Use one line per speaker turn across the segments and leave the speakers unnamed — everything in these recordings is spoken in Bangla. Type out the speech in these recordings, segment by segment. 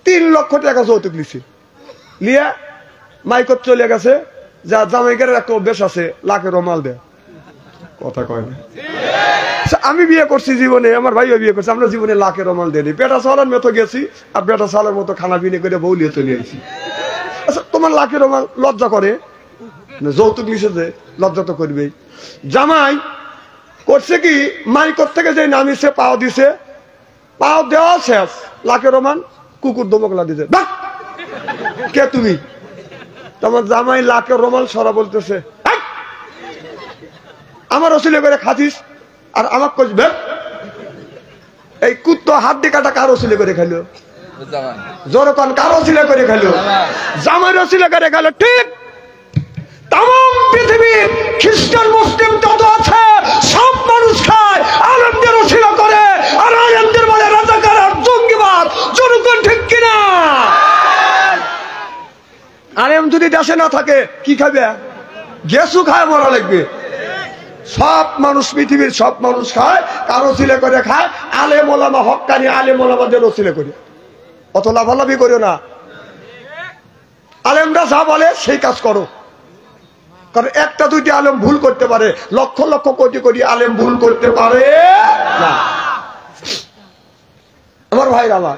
3 লক্ষ টাকা যৌতুক লিছে, লিয়া মাইকত চলে গেছে। যা জামাইকারের একটা অভ্যাস আছে, লাখের মাল দেয়, কথা কয় না। আমি বিয়ে করছি জীবনে, আমার ভাইও বিয়ে করছে, আমরা জীবনে লাখের মাল দেয়নি। বেটা চালার মতো গেছি আর বেটা চালার মতো খানা পিনে করে বউ নিয়ে চলে আসি। আচ্ছা তোমার লাখের মাল লজ্জা করে? যৌতুক লিছে যে লজ্জা তো করবেই। জামাই করছে কি, মাইকত থেকে যে নামিছে পাও দিছে, পাও দেওয়া শেষ, লাখের মান কুকুর দমকলা দিছে। কে তুমি? তোমার জামাই লাখের রোমাল সরা বলতেছে, আমার ওসিলে করে খাতিস আর আমাকে কইবে এই কুত্তো হাড্ডি কাটা কার ওসিলে করে খাইলো? জোরে কোন কার ওসিলে করে খাইলো? জামাইয়ের ওসিলে করে খাইলো। ঠিক তাম পৃথিবীর খ্রিস্টান মুসলিম যত আছে সব মানুষ খায় আলেমদের ওসিলা করে, আর আলেমদের বলে রাজাকার আর জঙ্গিবাদ। জনগণ ঠিক কিনা? আলেম যদি দেশে না থাকে কি খাবে? গেসু খায়, মরা লাগবে। সব মানুষ, পৃথিবীর সব মানুষ খায়, কারো ওসিলা করে খায়। আলেম ওলামা হক্কানি আলেম ওলামাদের ওসিলা করে, অত লাভালাভি করো না। আলেমরা যা বলে সেই কাজ করো, কারণ একটা দুইটি আলেম ভুল করতে পারে, লক্ষ লক্ষ কোটি কোটি আলেম ভুল করতে পারে না। আমার ভাইরা আমার,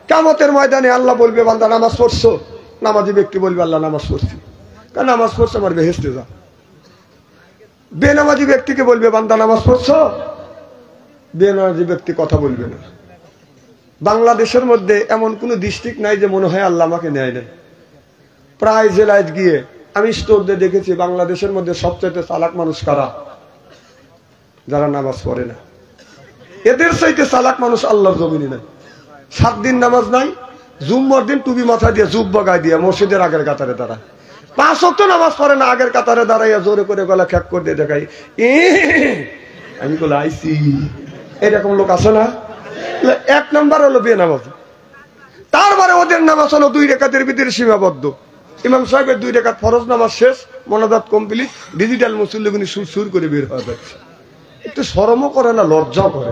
কিয়ামতের ময়দানে আল্লাহ বলবে বান্দা নামাজ পড়ছো? নামাজি ব্যক্তি বলবে আল্লাহ নামাজ পড়ছি। কারণ নামাজ পড়ছে আমার বেহেশতে যা। বেনামাজি ব্যক্তিকে বলবে বান্দা নামাজ পড়ছো? বেনামাজি ব্যক্তি কথা বলবে না। বাংলাদেশের মধ্যে এমন কোন ডিস্ট্রিক্ট নাই যে মনে হয় আল্লাহ আমাকে নেয় না। প্রায় জেলায় গিয়ে আমি স্টোর দিয়ে দেখেছি বাংলাদেশের মধ্যে সবচেয়ে চালাক মানুষ কারা? যারা নামাজ পড়ে না। এদের চাইতে চালাক মানুষ আল্লাহর জমিনে নাই। 7 দিন নামাজ নাই, জুম্মার দিন টুপি মাথা দিয়ে জুব্বা গায়ে দিয়ে মসজিদের আগের কাতারে দাঁড়ায়। 5 ওয়াক্ত নামাজ পড়ে না, আগের কাতারে দাঁড়াইয়া জোরে করে গলা খ্যাক করে দিয়ে দেখাই, আমি বলে আইসি। এরকম লোক আছে না? 1 নম্বর হলো বেনামাজ। তারপরে ওদের নামাজ হলো 2 রাকাতের ভিতরে সীমাবদ্ধ। ইমাম সাহেবের 2 রাকাত ফরজ নামাজ শেষ, মোনাজাত কমপ্লিট, ডিজিটাল মুসল্লিগুনি সুর করে বের হয়ে যাচ্ছে। একটু শরমও করে না, লজ্জাও করে।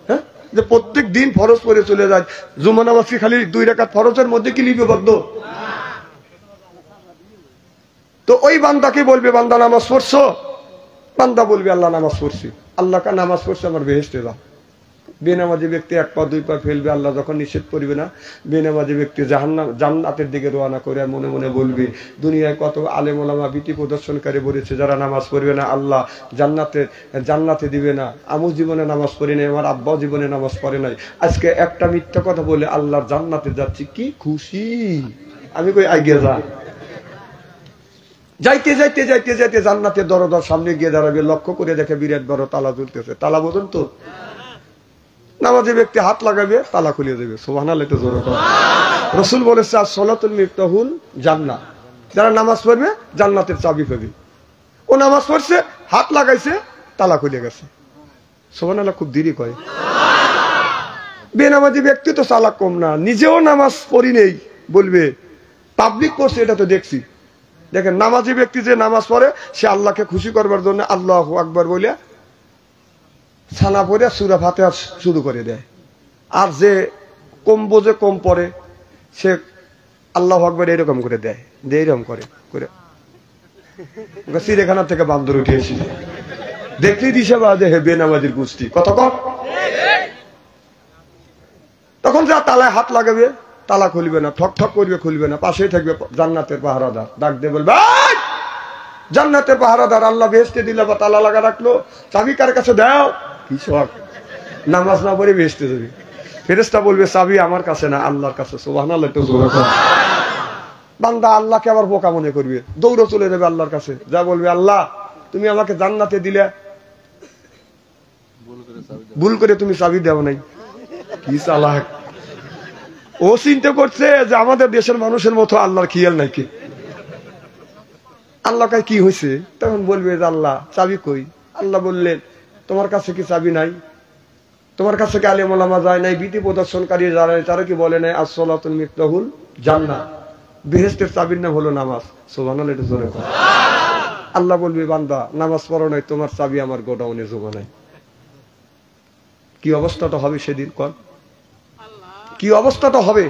হ্যাঁ, যে প্রত্যেক দিন ফরজ পড়ে চলে যায়। জুমা নামাজ কি খালি 2 রাকাত ফরজের মধ্যে কি লিপিবদ্ধ? তো ওই বান্দাকে বলবে বান্দা নামাজ পড়ছো? বান্দা বলবে আল্লাহ নামাজ পড়ছি। আল্লাহ কা নামাজ পড়ছে আমার বেহেশতে যা। বেনামাজি ব্যক্তি 1 পা 2 পা ফেলবে, আল্লাহ যখন নিষেধ করবে না, বেনামাজি ব্যক্তি জান্নাতের দিকে রওনা করে মনে মনে বলবে দুনিয়ায় কত আলেম ওলামা ভীতি প্রদর্শনকারী বলেছে, যারা নামাজ পড়বে না আল্লাহ জান্নাতে দিবে না। আমু জীবনে নামাজ পড়ি নাই, আমার আব্বা জীবনে নামাজ পড়ে নাই, আজকে একটা মিথ্যা কথা বলে আল্লাহর জান্নাতে যাচ্ছি, কি খুশি। আমি কই আগে যা। যাইতে যাইতে যাইতে যাইতে জান্নাতের দরজার সামনে গিয়ে দাঁড়াবে, লক্ষ্য করে দেখে বিরাট বড় তালা ঝুলতেছে। তালা বোঝেন তো? নামাজি ব্যক্তি হাত লাগাবে, তালা খুলে দেবে। সুবহানাল্লাহ, একটু জোরে বলো। রাসূল বলেছে as-সালাতুল মিফতাহুল জান্নাহ, যারা নামাজ পড়বে জান্নাতের চাবি পাবে। ও নামাজ পড়ছে, হাত লাগাইছে, তালা খুলে গেছে। সুবহানাল্লাহ, খুব দেরি করে। বেনামাজি ব্যক্তি তো চালাক কম না, নিজেও নামাজ পড়ি নেই বলবে, পাবলিক করছে এটা তো দেখছি। দেখেন নামাজি ব্যক্তি যে নামাজ পড়ে সে আল্লাহকে খুশি করবার জন্য আল্লাহু আকবার বলে ছানা পড়ে সূরা ফাতিহা শুরু করে দেয়। আর যে কম বোঝে, কম পড়ে, সে আল্লাহু আকবার এরকম করে দেয়, এরকম করে করে চিড়িয়াখানা থেকে বান্দর উঠে এসে দেখলেই দিশে বাজে হে বেনামাজির গোষ্ঠী। কত কম। তখন যা তালায় হাত লাগাবে, তালা খুলবে না, ঠক ঠক করবে, খুলবে না। পাশেই থাকবে জান্নাতের পাহারাদার, ডাক দিয়ে বলবে জান্নাতের পাহারাদার, আল্লাহ বেহেশতে দিলে বা তালা লাগা রাখলো, চাবি কার কাছে দাও? কি শখ, নামাজ না পড়ে বেহেশতে যাবি। ফেরেশতা বলবে চাবি আমার কাছে না, আল্লাহর কাছে। সুবহানাল্লাহ, একটু জোরে বলো। বান্দা আল্লাহকে আবার বোকা মনে করবে, দৌড়ে চলে যাবে আল্লাহর কাছে, যা বলবে আল্লাহ তুমি আমাকে জান্নাতে দিলে, ভুল করে তুমি চাবি দাও নাই। কি চালাক। ও চিন্তা করছে যে আমাদের দেশের মানুষের মতো আল্লাহর খেয়াল নাকি। আল্লাহ কাছে কি হয়েছে? তখন বলবে যে আল্লাহ চাবি কই? আল্লাহ বললেন তোমার কাছে কি চাবি নাই? তোমার কাছে কি আলেম ওলামা যায় নাই, ভীতি প্রদর্শনকারী যারা তারা কি বলে নাই as-সালাতুল মিফতাহুল জান্নাহ, বেহেশতের চাবির নাম হলো নামাজ। সুবহানাল্লাহ, এটা জোরে বলো। আল্লাহ বলবে বান্দা নামাজ পড়ো নাই, তোমার চাবি আমার গোডাউনে জমা নাই। কি অবস্থাটা হবে সেদিন? কোন কি অবস্থাটা হবে?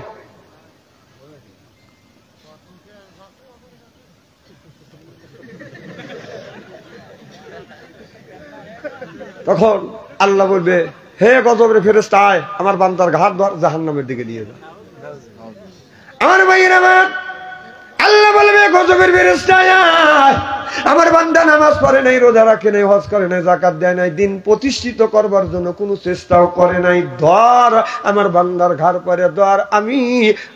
তখন আল্লাহ বলবে, হে গজবের ফেরেশতা আয়, আমার বান্দার ঘাট ধর, জাহান্নামের দিকে নিয়ে যা। আমার ভাইয়ের আমার, আল্লাহ বলবে গজবের ফেরেশতা আয়, আমার বান্দা নামাজ পড়ে নাই, রোজা রাখে নাই, হজ করে নাই, যাকাত দেয় নাই, দিন প্রতিষ্ঠিত করবার জন্য কোনো চেষ্টাও করে নাই, ধর আমার বান্দার ঘাড় পরে ধর, আমি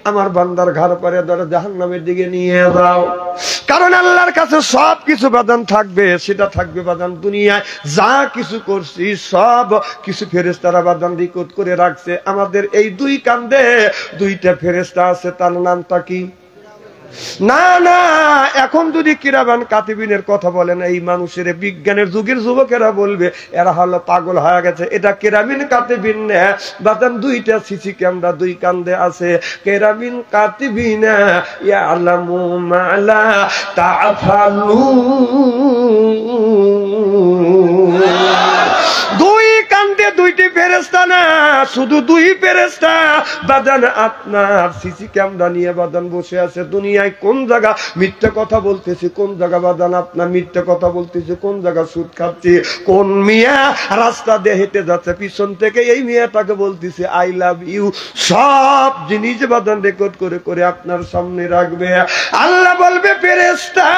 আমার বান্দার ঘাড় পরে ধর, জাহান্নামের দিকে নিয়ে যাও। কারণ আল্লাহর কাছে সব কিছু বাদান থাকবে, সেটা থাকবে বাদান দুনিয়ায় যা কিছু করছি সব কিছু ফেরেশতারা বাদান রেকর্ড করে রাখছে। আমাদের এই দুই কান্দে দুইটা ফেরেশতা আছে, তার নামটা কি? না না, এখন যদি কিরামান কাতিবিনের কথা বলেন, এই মানুষের বিজ্ঞানের যুগের যুবকেরা বলবে এরা হলো পাগল হয়ে গেছে। এটা কেরামিন কাতিবিন না বাদাম, দুইটা সিসি ক্যামেরা দুই কান্দে আছে। কেরামিন কাতিবিন ইয়ালামু মা লা তাফালুন। দুই কান্দে দুইটি ফেরেশতা না, শুধু দুই ফেরেশতা বাদান আপনার সিসি ক্যামেরা নিয়ে বাদান বসে আছে। দুনিয়ায় কোন জায়গা মিথ্যা কথা বলতেছি, কোন জায়গা বাদান আপনার মিথ্যা কথা বলতেছি, কোন জায়গা সুদ খাচ্ছি, কোন মিয়া রাস্তা দিয়ে হেঁটে যাচ্ছে, পিছন থেকে এই মিয়াটাকে বলতেছে আই লাভ ইউ, সব জিনিস বাদান রেকর্ড করে করে আপনার সামনে রাখবে। আল্লাহ বলবে ফেরেশতা,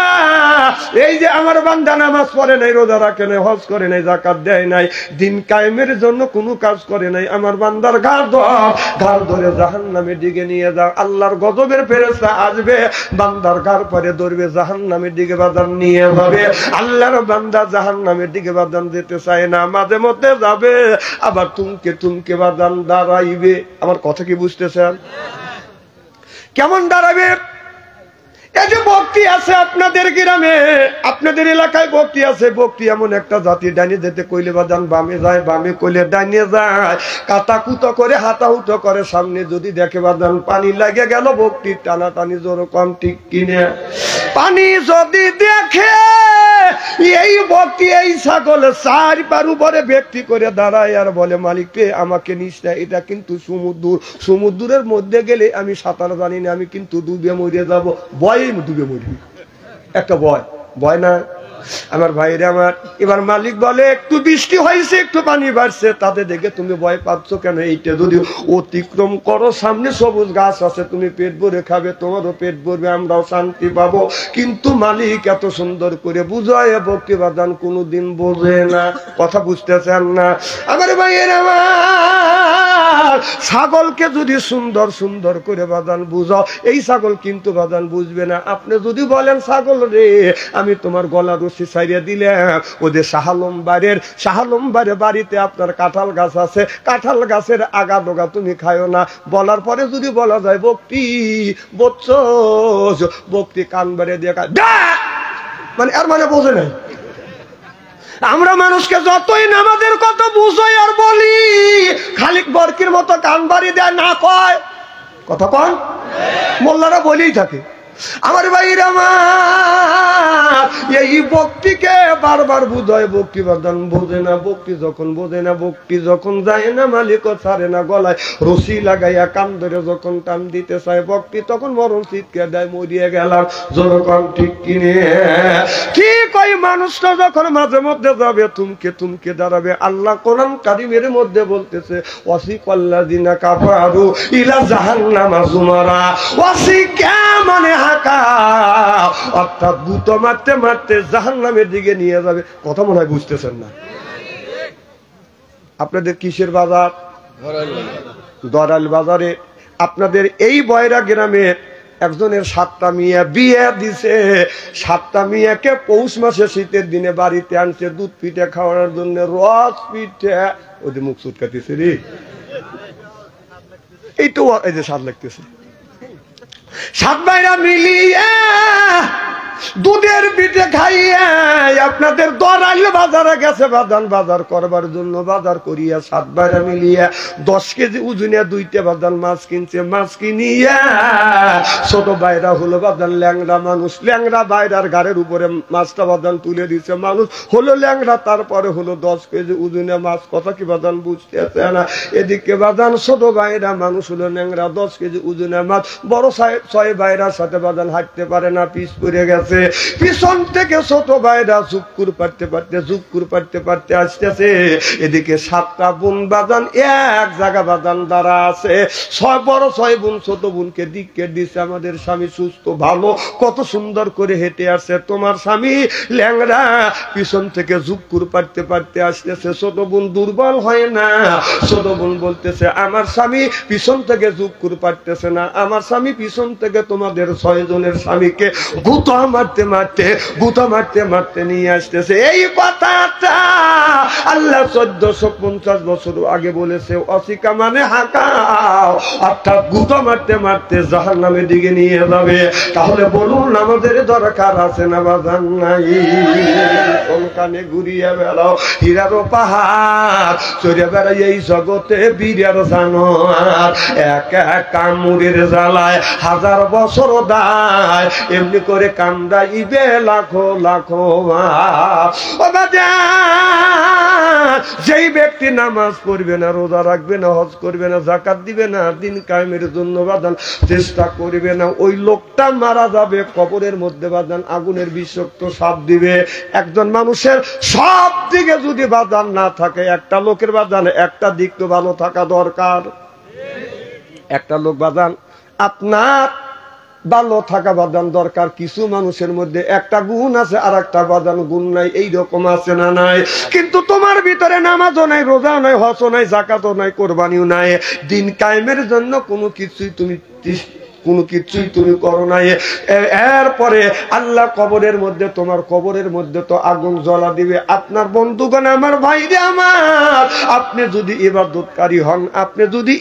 এই যে আমার বান্দা নামাজ পড়ে নাই, রোজা রাখে নাই, হজ করে নাই, যাকাত দেয় নাই, দিন কায়েমের জন্য কোনো কাজ করে নাই, আমার বান্দার ঘাড় ধরে জাহান্নামের দিকে নিয়ে যাও। আল্লাহর গজবের ফেরেশতা আসবে, বান্দার ঘাড় পরে ধরবে, জাহান্নামের দিকে বাদান নিয়ে যাবে। আল্লাহর বান্দা জাহান্নামের দিকে বাদান যেতে চায় না, মাঝে মধ্যে যাবে, আবার তুমকে তুমকে বাদান দাঁড়াইবে। আমার কথা কি বুঝতেছেন? কেমন দাঁড়াবে? এই যে ভক্তি আছে আপনাদের গ্রামে, আপনাদের এলাকায় ভক্তি আছে। ভক্তি এমন একটা জাতি, ডাইনে যেতে কইলে বাদান বামে যায়, বামে কইলে ডাইনে যায়, কাতাকুতো করে হাতাহুতো করে, সামনে যদি দেখে বাদান পানি লাগে গেল, ভক্তি টানাটানি জোর কম, ঠিক কিনে? পানি যদি দেখে এই ভক্তি, এই ছাগল চার পার উপরে ব্যক্তি করে দাঁড়ায় আর বলে মালিককে আমাকে নিস না, এটা কিন্তু সমুদ্র, সমুদ্রের মধ্যে গেলে আমি সাঁতার জানি না, আমি কিন্তু ডুবে মরে যাবো, ভয়ে ডুবে মরবি। একটা ভয় না আমার ভাইরে আমার। এবার মালিক বলে একটু বৃষ্টি হয়েছে, একটু পানি বাড়ছে, তাতে দেখে তুমি ভয় পাচ্ছ কেন? এইটা যদি অতিক্রম করো, সামনে সবুজ গাছ আছে, তুমি পেট ভরে খাবে, তোমারও পেট ভরবে, আমরাও শান্তি পাবো। কিন্তু মালিক এত সুন্দর করে বুঝায়, ভক্তি বাদান কোনোদিন বোঝে না। কথা বুঝতেছেন না আমার ভাইয়ের আমার? ছাগলকে যদি সুন্দর সুন্দর করে বাদান বুঝাও, এই ছাগল কিন্তু বাদান বুঝবে না। আপনি যদি বলেন ছাগল রে আমি তোমার গলা রশি ছাড়িয়ে দিলাম, ওদের শাহালম্বারের বাড়িতে আপনার কাঁঠাল গাছ আছে, কাঁঠাল গাছের আগা ডোগা তুমি খায়ো না, বলার পরে যদি বলা যায় ভক্তি বচ্চ, ভক্তি কান বাড়িয়ে দিয়ে মানে আর মানে বোঝে নাই। আমরা মানুষকে যতই নামাজের কথা বুঝাই আর বলি, খালিক বরকির মতো কান বাড়ি দেয় না, কয় কথা কন, মোল্লারা বলেই থাকে। আমার ভাইরা আমার, এই ভক্তিকে বারবার বুঝায়, ভক্তি বাদান বোঝে না। ভক্তি যখন বোঝে না, ভক্তি যখন যায় না, মালিক ছাড়ে না, গলায় রশি লাগাইয়া কান ধরে যখন টান দিতে চায় ভক্তি, তখন মরণ চিৎকার দেয়, মরিয়ে গেলাম, যখন ঠিক কিনে। ঠিক ওই মানুষটা যখন মাঝে মধ্যে যাবে, তুমকে তুমকে দাঁড়াবে। আল্লাহ কোরআন কারিমের মধ্যে বলতেছে ওয়াসিকাল্লাযিনা কাফারু ইলা জাহান্নামা যুমারা, ওয়াসিকা মানে হাকা, অর্থাৎ ভূত মারতে মারতে জাহান্নামের দিকে নিয়ে যাবে। কথা মনে হয় বুঝতেছেন না। আপনাদের কিসের বাজার? দরাল বাজারে আপনাদের এই বয়রা গ্রামে একজনের 7টা মিয়া বিয়ে দিছে। 7টা মিয়াকে পৌষ মাসে শীতের দিনে বাড়িতে আনছে দুধ পিঠে খাওয়ানোর জন্য, রস পিঠে। ওদের মুখ চুটকাতেছে রে, এইটা এই যে স্বাদ লাগতেছে। 7 ভাইরা মিলিয়ে দুধের পিঠে খাইয়ে আপনাদের দরাইল বাজারে গেছে বাদান বাজার করবার জন্য। বাজার করিয়া 7 ভাইরা মিলিয়ে 10 কেজি ওজনে 2টা বাদান মাছ কিনছে। মাছ কিনিয়া ছোট ভাইরা হলো বাদান ল্যাংড়া মানুষ, ল্যাংড়া ভাইরার ঘাড়ের উপরে মাছটা বাদান তুলে দিচ্ছে। মানুষ হলো ল্যাংড়া, তারপরে হলো 10 কেজি ওজনে মাছ। কথা কি বাদান বুঝতেছে না? এদিকে বাদান ছোট ভাইরা মানুষ হলো ল্যাংড়া, 10 কেজি ওজনে মাছ। বড় 6 ভাইরার সাথে বাদান হাঁটতে পারে না, পিছ পড়ে গেছে। আসতেছে, পিছন থেকে ছোট ভাইরা জুকুর পারতে আসতেছে। এদিকে 7টা বোন বাজান এক জায়গা বাজান দ্বারা আছে, 6 বোন ছোট বোনকে দিকে দিছে, আমাদের স্বামী সুস্থ ভালো কত সুন্দর করে হেঁটে আসছে, তোমার স্বামী ল্যাংড়া পিছন থেকে জুকুর পারতে আসতেছে। ছোট বোন দুর্বল হয় না, ছোট বোন বলতেছে আমার স্বামী পিছন থেকে জুকুর পারতেছে না, আমার স্বামী পিছন থেকে তোমাদের 6 জনের স্বামীকে গুতা মারতে নিয়ে আসতেছে। এই কথাটা আল্লাহ 1450 বছর আগে বলেছে, অসিকা মানে হাঁকাও, অর্থাৎ গুতা মারতে জাহান্নামের দিকে নিয়ে যাবে। তাহলে বলুন আমাদের দরকার আছে না বাজান নাই? কানে ঘুরিয়ে বেড়াও হীরারও পাহাড়, চড়ে বেড়াই এই জগতে বীরের জানোয়ার, এক কামড়ের জ্বালায় 1000 বছর দায়, এমনি করে কান্দাইবে লাখো যেই ব্যক্তি নামাজ পড়বে না, রোজা রাখবে না, হজ করবে না, যাকাত দিবে না, দিন কায়েমের জন্য বাদান চেষ্টা করবে না, ওই লোকটা মারা যাবে কবরের মধ্যে বাদান আগুনের বিষাক্ত সাপ দিবে। একজন মানুষের সব দিকে যদি বাদান না থাকে, একটা লোকের বাদান একটা দিক তো ভালো থাকা দরকার। একটা লোক বাদান আপনার ভালো থাকা বাদান দরকার। কিছু মানুষের মধ্যে একটা গুণ আছে আর একটা বাদান গুণ নাই, এইরকম আছে না নাই? কিন্তু তোমার ভিতরে নামাজও নাই, রোজাও নাই, হজও নাই, যাকাতও নাই, কোরবানিও নাই, দিন কায়েমের জন্য কোনো কিছুই তুমি করো নাই। এরপরে আল্লাহ কবরের মধ্যে, তোমার কবরের মধ্যে তো আগুন জ্বলা দিবে। আপনার বন্ধুগণ, আমার ভাইরে আমার, আপনি যদি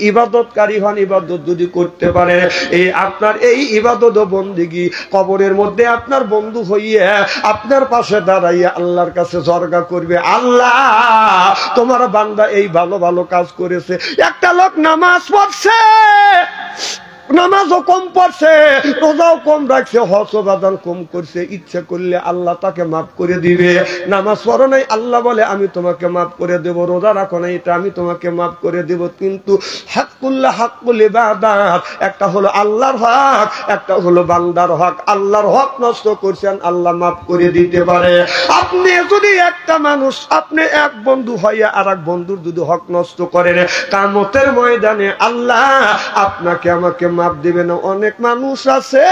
ইবাদতকারী হন, ইবাদত যদি করতে পারে, এই আপনার এই ইবাদত ও বন্দেগী কবরের মধ্যে আপনার বন্ধু হইয়া আপনার পাশে দাঁড়াইয়া আল্লাহর কাছে জরগা করবে, আল্লাহ তোমার বান্দা এই ভালো ভালো কাজ করেছে। একটা লোক নামাজ পড়ছে, নামাজও কম পড়ছে, রোজাও কম রাখছে, হজ বাদান কম করছে, ইচ্ছা করলে আল্লাহ তাকে মাফ করে দিবে। নামাজ পড়ো নাই, আল্লাহ বলে আমি তোমাকে মাফ করে দেব। রোজা রাখো নাই, এটা আমি তোমাকে মাফ করে দেব। কিন্তু হাক্কুল ইবাদাত, একটা হলো আল্লাহর হক, একটা হলো বান্দার হক। আল্লাহর হক নষ্ট করছেন, আল্লাহ মাফ করে দিতে পারে। আপনি যদি একটা মানুষ, আপনি এক বন্ধু হইয়া আর এক বন্ধুর যদি হক নষ্ট করেন, কিয়ামতের ময়দানে আল্লাহ আপনাকে আমাকে মাপ দিবে না। অনেক মানুষ আছে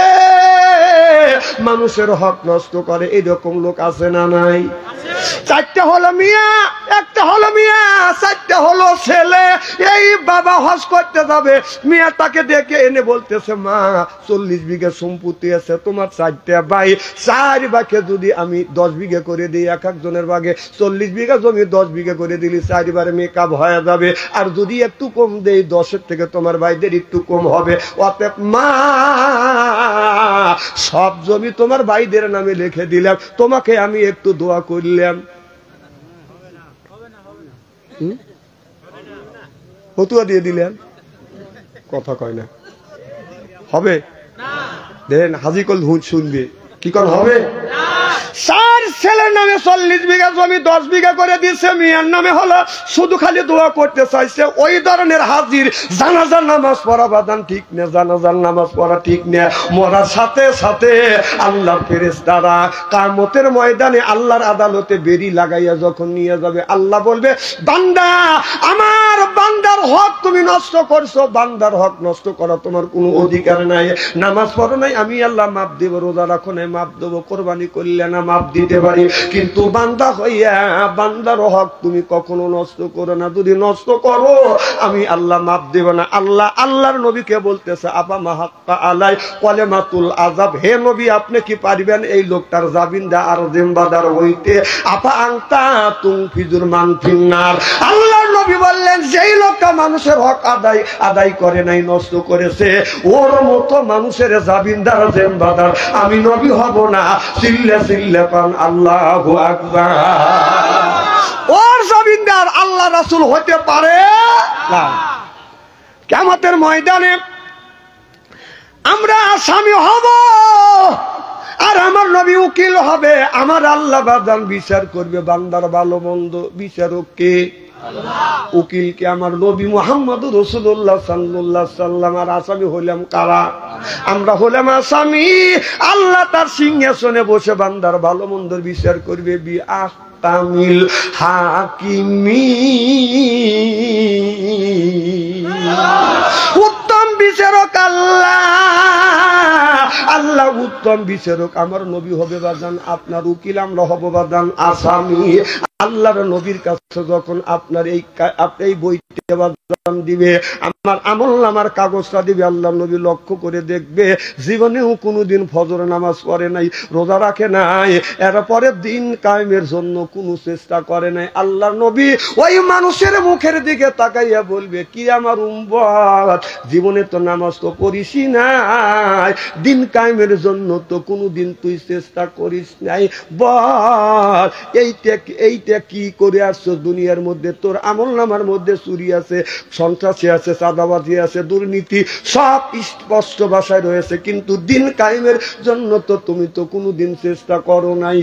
মানুষের হক নষ্ট করে, এইরকম লোক আছে না নাই? 4টা হলো মিয়া, একটা হলো মিয়া, 4টা হলো ছেলে। এই বাবা হজ করতে যাবে, মিয়া তাকে ডেকে এনে বলতেছে, মা 40 বিঘা সম্পত্তি আছে, তোমার 4টা ভাই, 4 ভাগে যদি আমি 10 বিঘা করে দিই, এক একজনের ভাগে 40 বিঘা জমি 10 বিঘা করে দিলি 4 বারে মেকআপ হয়ে যাবে। আর যদি একটু কম দেই, 10-এর থেকে তোমার ভাইদের একটু কম হবে। অতএব মা সব জমি তোমার ভাইদের নামে লিখে দিলাম, তোমাকে আমি একটু দোয়া করলাম। ফতুয়া দিয়ে দিলেন, কথা কয় না, হবে? দেন হাজি কল শুনবে কি কোন হবে? 4 ছেলের নামে 40 বিঘা জমি 10 বিঘা করে দিয়েছে, মিয়ার নামে হলো শুধু খালি দোয়া করতে চাইছে। ওই ধরনের হাজির জানাজার নামাজ পড়া বাদান ঠিক না, জানাজার নামাজ পড়া ঠিক না। মরার সাথে সাথে আল্লাহর ফেরেশতারা কিয়ামতের ময়দানে আল্লাহর আদালতে বেরি লাগাইয়া যখন নিয়ে যাবে, আল্লাহ বলবে, বান্দা, আমার বান্দার হক তুমি নষ্ট করছো, বান্দার হক নষ্ট করা তোমার কোনো অধিকার নাই। নামাজ পড়ো নাই, আমি আল্লাহ মাপ দেব। রোজা রাখো নাই, মাপ দেবো। কোরবানি করলে না, মাপ দিতে পারি। কিন্তু বান্দা হইয়া বান্দার হক তুমি কখনো নষ্ট করো না। যদি নষ্ট করো, আমি আল্লাহ মাপ দেব না। আল্লাহর নবীকে বলতেছে, আপা মাহাক্কা আলাই কলেমাতুল আযাব, হে নবী আপনি কি পারবেন এই লোকটার জামিনদা আর জিম্বাদার হইতে? আপা আনতা তুনফিজুর মান ফিন্নার। আল্লাহর নবী বললেন, যেই লোকটা মানুষের হক আদায় করে নাই, নষ্ট করেছে, ওর মতো মানুষের জামিনদার জিম্বাদার আমি নবী হব না। চিল্লা পান আল্লাহু আকবার। ওর জমিনদার আল্লাহ রাসূল হতে পারে না। কিয়ামতের ময়দানে আমরা আসামি হব, আর আমার নবী উকিল হবে। আমার আল্লাহ বাদান বিচার করবে, বান্দার ভালো মন্দ বিচারক কে? আল্লাহ। উকিল কে? আমার নবী মুহাম্মদ রাসূলুল্লাহ সাল্লাল্লাহু আলাইহি ওয়াসাল্লাম। আর আসামি হইলাম কারা? আমরা হলাম আসামি, আল্লাহ তার সিংহাসনে বসে বান্দার ভালো মন্দর বিচার করবে। বি আহকামিল হাকিমি, উত্তম বিচারক আল্লাহ। আল্লাহ উত্তম বিচারক, আমার নবী হবে বাজান আপনার উকিল, আমরা হব বাজান আসামি। আল্লাহর নবীর কাছে যখন আপনার এই বইতে বাজান দিবে, আমার আমলনামার কাগজটা দিবে, আল্লাহ নবী লক্ষ্য করে দেখবে জীবনেও কোনোদিন ফজর নামাজ পড়ে নাই, রোজা রাখে নাই, এরপরে দিন কায়েমের জন্য কোনো চেষ্টা করে নাই। আল্লাহ নবী ওই মানুষের মুখের দিকে তাকাইয়া বলবে, কি আমার উম্মত, জীবনে তো নামাজ তো পড়িসই নাই, দিন কায়েমের জন্য তো কোনোদিন তুই চেষ্টা করিস নাই, বল এইটা কি করে আসছো দুনিয়ার মধ্যে? তোর আমলনামার মধ্যে চুরি আছে, সন্ত্রাসী আছে, চাঁদাবাজি আছে, দুর্নীতি সব স্পষ্ট ভাষায় রয়েছে, কিন্তু দিন কায়েমের জন্য তো তুমি তো কোনোদিন চেষ্টা করো নাই।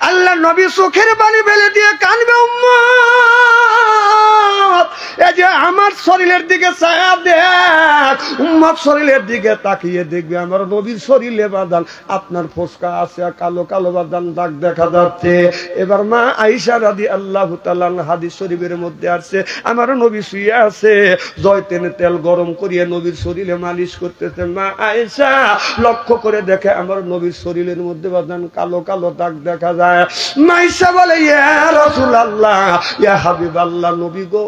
আল্লাহ নবী চোখের পানি ফেলে দিয়ে কাঁদবে, উম্মত এই যে আমার শরীরের দিকে ছায়া দেখ। উম্মত শরীরের দিকে তাকিয়ে দেখবে আমার নবীর শরীরে বাদান আপনার ফোসকা আছে, কালো কালো বাদান দাগ দেখা যাচ্ছে। এবার মা আয়েশা রাদিয়াল্লাহু তাআলা হাদিস শরীফের মধ্যে আছে, আমার নবী শুয়ে আছে, জয়তুনের তেল গরম করিয়ে নবীর শরীরে মালিশ করতেছে। মা আয়েশা লক্ষ্য করে দেখে আমার নবীর শরীরের মধ্যে বাদান কালো কালো দাগ দেখা যায়। মা আয়েশা বলে, ইয়া রাসূলুল্লাহ, ইয়া হাবিবাল্লাহ, নবী গো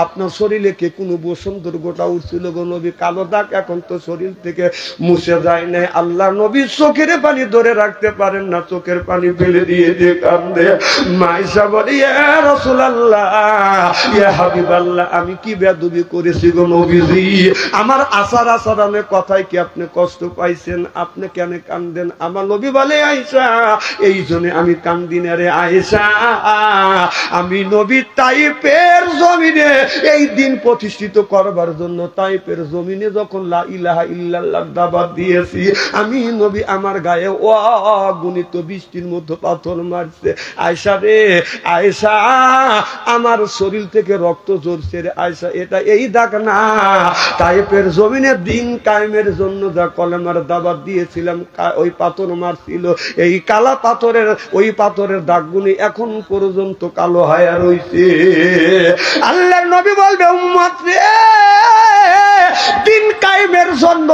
আপনার শরীরে কে কোনো বসন্তের গোটা উঠছিল গো নবী, কালো দাগ এখন তো শরীর থেকে মুছে যায় নাই। আল্লাহ নবী চোখের পানি ধরে রাখতে পারেন না, চোখের পানি ফেলে দিয়ে দিয়ে কান্দে। মাইশা বলে, ইয়া রাসূলুল্লাহ, ইয়া হাবিবাল্লাহ, আমি কি বেয়াদবি করেছি গো নবীজি? আমার আচার আচরণে কথায় কি আপনি কষ্ট পাইছেন? আপনি কেন কান্দেন? আমার নবী বলে, আয়েশা এই জন্য আমি কান্দি না রে আয়েশা, আমি নবী তাইফের জমিনে এই দিন প্রতিষ্ঠিত করবার জন্য তাইফের জমিনে যখন লা ইলাহা ইল্লাল্লাহ দাওয়াত দিয়েছি, আমি নবী আমার গায়ে অগণিত বৃষ্টির মধ্যে পাথর মারছে। আয়েশা রে আয়েশা, আমার শরীর থেকে রক্ত ঝরছে রে আয়েশা, এটা এই দাগ না, তাইফের জমিনে দিন কায়েমের জন্য যা কলেমার দাওয়াত দিয়েছিলাম ওই পাথর মারছিল, এই কালা পাথরের ওই পাথরের দাগগুলি এখন পর্যন্ত কালো হয়ে রইছে। আল্লাহর নবী বলবে, উম্মত রে, দিন কায়েমের জন্য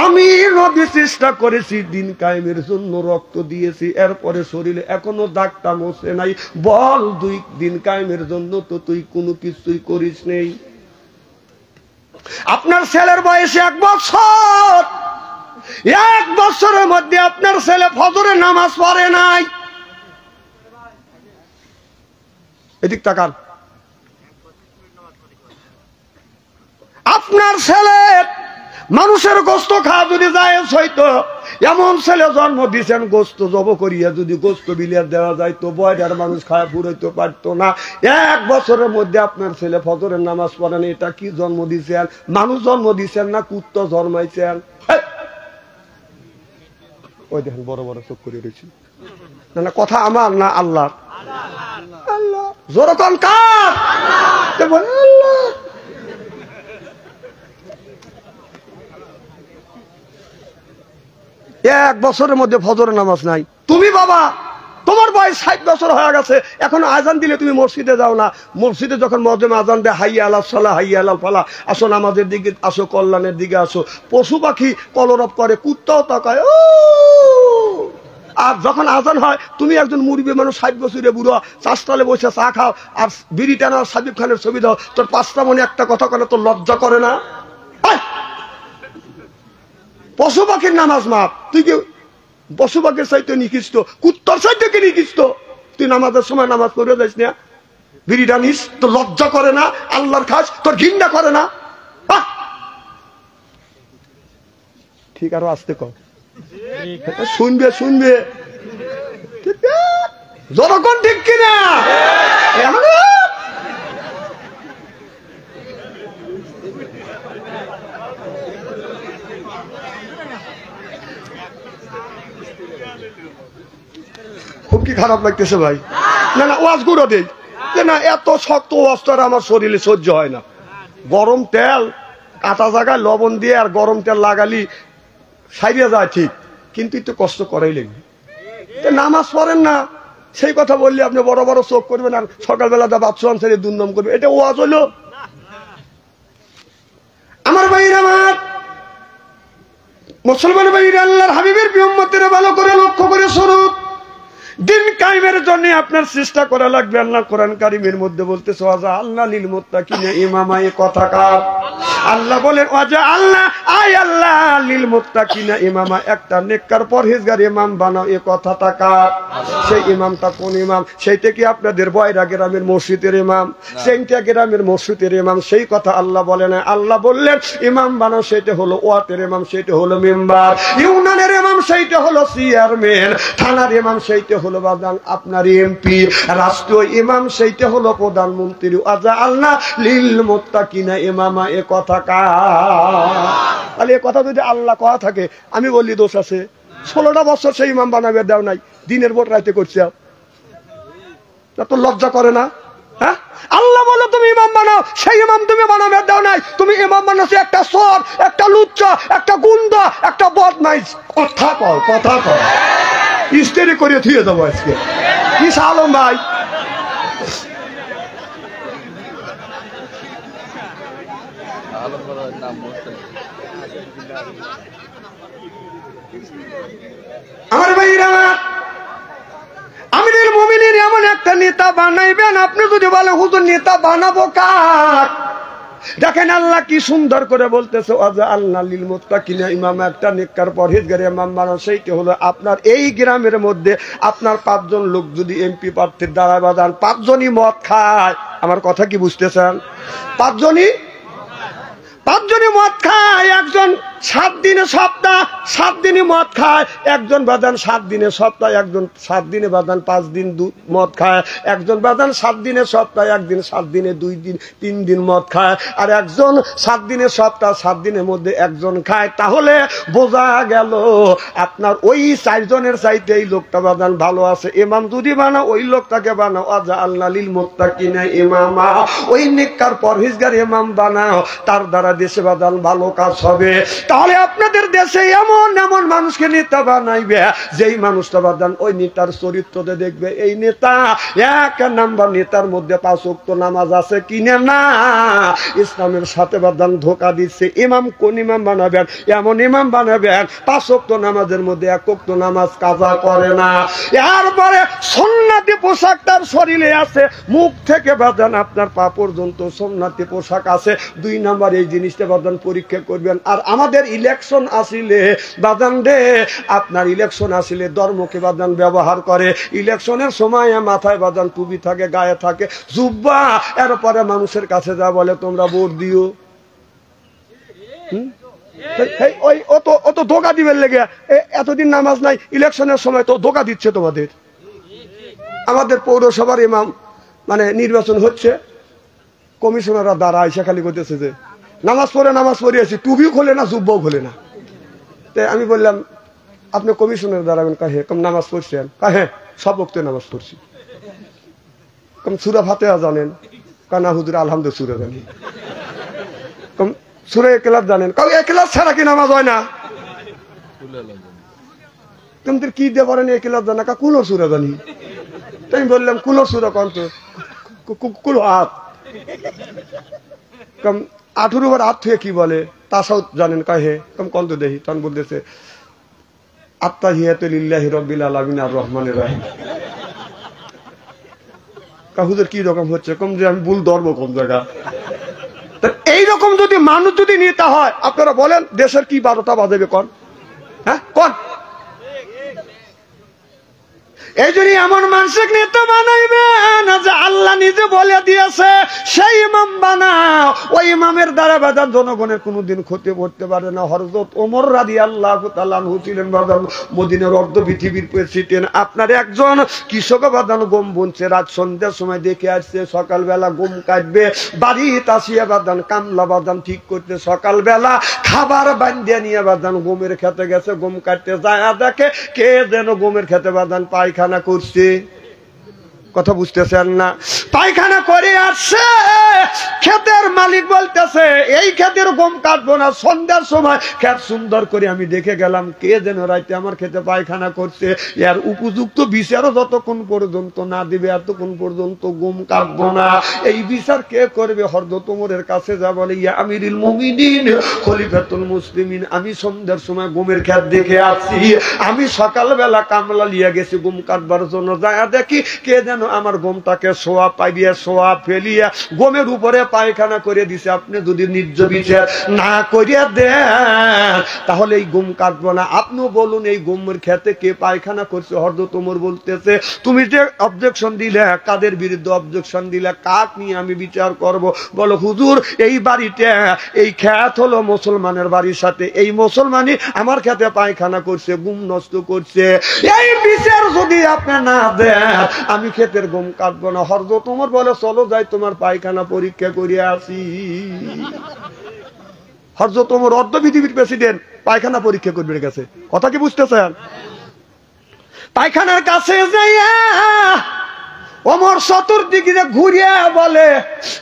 আমি নবী চেষ্টা করেছি, দিন কায়েমের জন্য রক্ত দিয়েছি, এরপরে শরীরে এখনো দাগটা মোছে নাই, বল দুই দিন কায়েমের জন্য তো তুই কোনো কিছুই করিস নেই। আপনার ছেলের বয়সে 1 বছর, 1 বছরের মধ্যে আপনার ছেলে ফজরের নামাজ পড়ে নাই, এদিক তাকান। আপনার ছেলে মানুষের গোস্ত খাওয়া যদি যায় হইতো, এমন ছেলে জন্ম দিয়েছেন গোস্ত জব করিয়া যদি গোস্ত বিলিয়ে দেওয়া যায় তো বয়ডার মানুষ খায় ফুরাইতে পারতো না। 1 বছরের মধ্যে আপনার ছেলে ফজরের নামাজ পড়েন, এটা কি জন্ম দিয়েছেন? মানুষ জন্ম দিয়েছেন না কুত্তা জন্মাইছেন? ওই দেখেন বড় বড় চোখ করে রয়েছে। না কথা আমার না আল্লাহ, আল্লাহ জোরকন কার আল্লাহ। এক বছরের মধ্যে ফজরের নামাজ নাই। তুমি বাবা তোমার বয়স 60 বছর হয়ে গেছে, এখন আজান দিলে তুমি মসজিদে যাও না। মসজিদে যখন মজমে আজান দেয়, হাইয়া আলাল সালাহ, হাইয়া আলাল ফালাহ, আসো নামাজের দিকে আসো, কল্যাণের দিকে আসো। পশু পাখি কলরব করে, কুত্তাও তাকায়। আর যখন আজান হয়, তুমি একজন মুরব্বী মানুষ 60 বছরের বুড়ো, চাষতলে বসে চা খাও আর বিড়ি টানো, সাবিব খানের ছবি দাও, তোর 5টা মনে একটা কথা কেন তোর লজ্জা করে না? পশু পাখির নামাজ মাপ, তুই কি পশু পাখির চাইতে নিকৃষ্ট, কুত্তার চাইতে কি নিকৃষ্ট? তুই নামাজের সময় নামাজ পড়ে যাইস না, বিড়িটা নিস, তোর লজ্জা করে না? আল্লাহর খাস, তোর ঘৃণা করে না? ঠিক আরো আসতে কর, শুনবে শুনবে জনগণ, ঠিক কিনা? খুব কি খারাপ লাগতেছে ভাই? না না ওয়াজ গুঁড়ো দেই যে না, এত শক্ত ওয়াজ তো আমার শরীরে সহ্য হয় না। গরম তেল কাটা জায়গায় লবণ দিয়ে আর গরম তেল লাগালি সাইরিয়া যায় ঠিক, কিন্তু একটু কষ্ট করাই লাগবে। নামাজ পড়েন না সেই কথা বললে আপনি বড় বড় চোখ করবেন আর সকালবেলা দা বাপসান ছেড়ে দুর্নাম করবে, এটা ওয়াজ হইল? আমার ভাইরা, আমার মুসলমান ভাইরা, আল্লাহর হাবিবের উম্মতের ভালো করে লক্ষ্য করে শুনুন। দিন কায়েমের জন্য আপনার চেষ্টা করা লাগবে। আল্লাহ কোরআন কারীমের মধ্যে বলতেছে ওয়াজা আল্লাহ লিল মুত্তাকিনা ইমামা, এই কথা কার? আল্লাহ বলেন ওয়াজা আল্লাহ, আয় আল্লাহ লিল মুত্তাকিনা ইমামা, একটা নেককার পরহেজগার ইমাম বানাও, এই কথাটা কার? সেই ইমামটা কোন ইমাম? সেইটা কি আপনাদের বয়রা গ্রামের মসজিদের ইমাম, সেন্টিয়া গ্রামের মসজিদের ইমাম? সেই কথা আল্লাহ বলে না। আল্লাহ বললেন ইমাম বানাও, সেইটা হলো ওয়াতের ইমাম, সেইটা হলো মেম্বার। ইউনিয়নের ইমাম সেইটা হলো চেয়ারম্যান। থানার ইমাম সেইটা হলো বাদান আপনার এমপি। রাষ্ট্রীয় ইমাম সেইটা হলো প্রধানমন্ত্রী। আজা আল্লাহ লিল মুত্তাকিনা ইমামা, এ কথা কার? তাহলে এ কথা যদি আল্লাহ কথা থাকে, আমি বলি দোষ আছে? 16টা বছর সেই ইমাম বানাবে দাও নাই, দিনের ভোট রাইতে করছে, তো লজ্জা করে না? হ্যাঁ, আল্লাহ বলো তুমি ইমাম বানাও, সেই ইমাম তুমি বানাবে দাও নাই। তুমি ইমাম বানাচ্ছ একটা সর, একটা লুচ্চা, একটা গুন্ডা, একটা বদমাইশ। কথা কও, কথা কও, ইস্তেরি করে থুয়ে দেবো আজকে। কি আলম ভাই, আমার ভাইরা, আমিরুল মুমিনিন এমন একটা নেতা বানাইবেন, আপনি যদি বলেন হুজুর নেতা বানাবো কার? দেখেন আল্লাহ কি সুন্দর করে বলতেছে ওয়াজা আল্লাহ লিল মুত্তাকিনা ইমামা, একটা নেককার পরহেজগার ইমাম বানাও। সেইটা হলো আপনার এই গ্রামের মধ্যে আপনার 5 জন লোক যদি এমপি প্রার্থীর দাঁড়ায় বাজান, 5 জনই মদ খায়। আমার কথা কি বুঝতেছেন? 5 জনই মদ খায়। একজন 7 দিনে সপ্তাহ, 7 দিনে মদ খায়। একজন বাদান 7 দিনে সপ্তাহ, একজন 7 দিনে বাদান 5 দিন মদ খায়। একজন বাদান 7 দিনে সপ্তাহ, একদিন 7 দিনে 2 দিন 3 দিন মদ খায়। আর একজন 7 দিনে সপ্তাহ, 7 দিনের মধ্যে একজন খায়। তাহলে বোঝা গেল আপনার ওই 4 জনের চাইতে এই লোকটা বাদান ভালো আছে। ইমাম যদি বানাও, ওই লোকটাকে বানাও। আজা আল্লাহ লিল মুত্তাকিনা ইমামা, ওই নেককার পরহেজগার ইমাম বানাও, তার দ্বারা দেশে বাদান ভালো কাজ হবে। তাহলে আপনাদের দেশে এমন এমন মানুষকে নেতা বানাইবে, যেই মানুষটা বাদান ওই নেতার চরিত্রতে দেখবে এই নেতা 1 নাম্বার নেতার মধ্যে 5 ওয়াক্ত নামাজ আছে কিনা না, ইসলামের সাথে বাদান ধোকা দিচ্ছে। ইমাম কোন ইমাম বানাবেন? এমন ইমাম বানাবেন 5 ওয়াক্ত নামাজের মধ্যে 1 ওয়াক্ত নামাজ কাজা করে না। এরপরে সুন্নতি পোশাক তার শরীরে আছে, মুখ থেকে বাদান আপনার পা পর্যন্ত সুন্নতি পোশাক আছে। 2 নাম্বার এই জিনিসটা বাদান পরীক্ষা করবেন। আর আমাদের ইলেকশন আসিলে বাদান রে, আপনার ইলেকশন আসিলে ধর্মকে বাদান ব্যবহার করে। ইলেকশনের সময় মাথায় বাদান টুপি থাকে, গায়ে থাকে জুব্বা, এরপরে মানুষের কাছে যা বলে তোমরা ভোট দিও। ওই অত ধোকা দিবেন লেগে এতদিন নামাজ নাই, ইলেকশনের সময় তো ধোকা দিচ্ছে তোমাদের। আমাদের পৌরসভার ইমাম মানে নির্বাচন হচ্ছে, কমিশনাররা দ্বারা আইসা খালি করতেছে যে নামাজ পড়িয়েছি, টুপিও খোলে না, জুব্বাও খোলে না। তাই আমি বললাম আপনি কমিশনার দাঁড়াবেন? কাহে? কম নামাজ পড়ছেন? কাহে? সব বক্তে নামাজ পড়ছি। কম সূরা ফাতিহা জানেন? কানা হুজুর আলহামদুলিল্লাহ সূরা জানি। কম সূরা ইখলাস জানেন? কাউ ইখলাস ছাড়া কি নামাজ হয় না? তোমাদের কি দিয়ে পারেন ইখলাস জানা? কা কুলো সূরা জানি। তাই আমি বললাম কুলো সূরা কোন? তো কুলো হাত। কম 18 বার হাত থেকে কি বলে? তাসাউদ জানেন? কাহে? কম কোন তো দেখি। তখন বলতেছে আত্তাহিয়াতু লিল্লাহি রাব্বিল আলামিন আর রহমানির রহিম। হুজুর কি রকম হচ্ছে? কম যে আমি ভুল ধরবো কোন জায়গা? এইরকম যদি মানুষ যদি নেতা হয়, আপনারা বলেন দেশের কি 12টা বাজাবে? কোন? হ্যাঁ কোন? এই জন্য এমন মানুষের নেতা বানাইবেন যে আল্লাহ নিজে বলে দিয়েছে সেই ইমাম বানাও। ওই ইমামের দ্বারা বাজার জনগণের কোনোদিন ক্ষতি করতে পারে না। হযরত ওমর রাদিয়াল্লাহু তাআলা আনহু ছিলেন বাজার মদিনার অর্ধ পৃথিবীর প্রেসিডেন্ট। আপনার একজন কৃষক বাদান গম বুনছে, রাত সন্ধ্যার সময় দেখে আসছে সকালবেলা গম কাটবে, বাড়িতে আসিয়া বাদান কামলা বাদান ঠিক করতে, সকালবেলা খাবার বান্ধিয়া নিয়ে বাদান গমের খেতে গেছে, গম কাটতে যায় দেখে কে যেন গমের খেতে বাদান পায়খানা করছে। কথা বুঝতেছেন না? পায়খানা করে আসছে, ক্ষেতের মালিক বলতেছে এই ক্ষেতের গম কাটবো না, সন্ধ্যার সময় ক্ষেত সুন্দর করে আমি দেখে গেলাম কে যেন রাইতে আমার ক্ষেতে পায়খানা করছে, এর উপযুক্ত বিচারও যতক্ষণ পর্যন্ত না দিবে এতক্ষণ পর্যন্ত গম কাটবো না। এই বিচার কে করবে? হযরত ওমরের কাছে যা বলে, ইয়া আমিরুল মুমিনিন খলিফাতুল মুসলিমিন, আমি সন্ধ্যার সময় গমের ক্ষেত দেখে আসছি, আমি সকালবেলা কামলা লিয়ে গেছি গম কাটবার জন্য, যায় দেখি কে যেন আমার গমটাকে সোয়া পাইয়া সোয়া ফেলিয়া গমের উপরে পায়খানা করে দিছে। আপনি যদি নিজ বিচার না করিয়া দেন তাহলে এই গম কাটবো না। আপনিও বলুন এই গমের খেতে কে পায়খানা করছে? হযরত ওমর বলতেছে, তুমি যে অবজেকশন দিলে, কাদের বিরুদ্ধে অবজেকশন দিলে, কাক নিয়ে আমি বিচার করব? বলো হুজুর এই বাড়িতে এই খেত হলো মুসলমানের বাড়ির সাথে, এই মুসলমানই আমার খেতে পায়খানা করছে, গম নষ্ট করছে, এই বিচার যদি আপনি না দেন আমি ক্ষেতের গম কাটবো না। হযরত ওমর বলে, চলো যাই তোমার পায়খানা পরীক্ষা করিয়া আসি। হযরত ওমর অর্ধ পৃথিবীর প্রেসিডেন্ট, পায়খানা পরীক্ষা করবে গেছে। কথা কি বুঝতেছেন? পায়খানার কাছে যাইয়া ওমর চতুর্দিকে ঘুরিয়া বলে,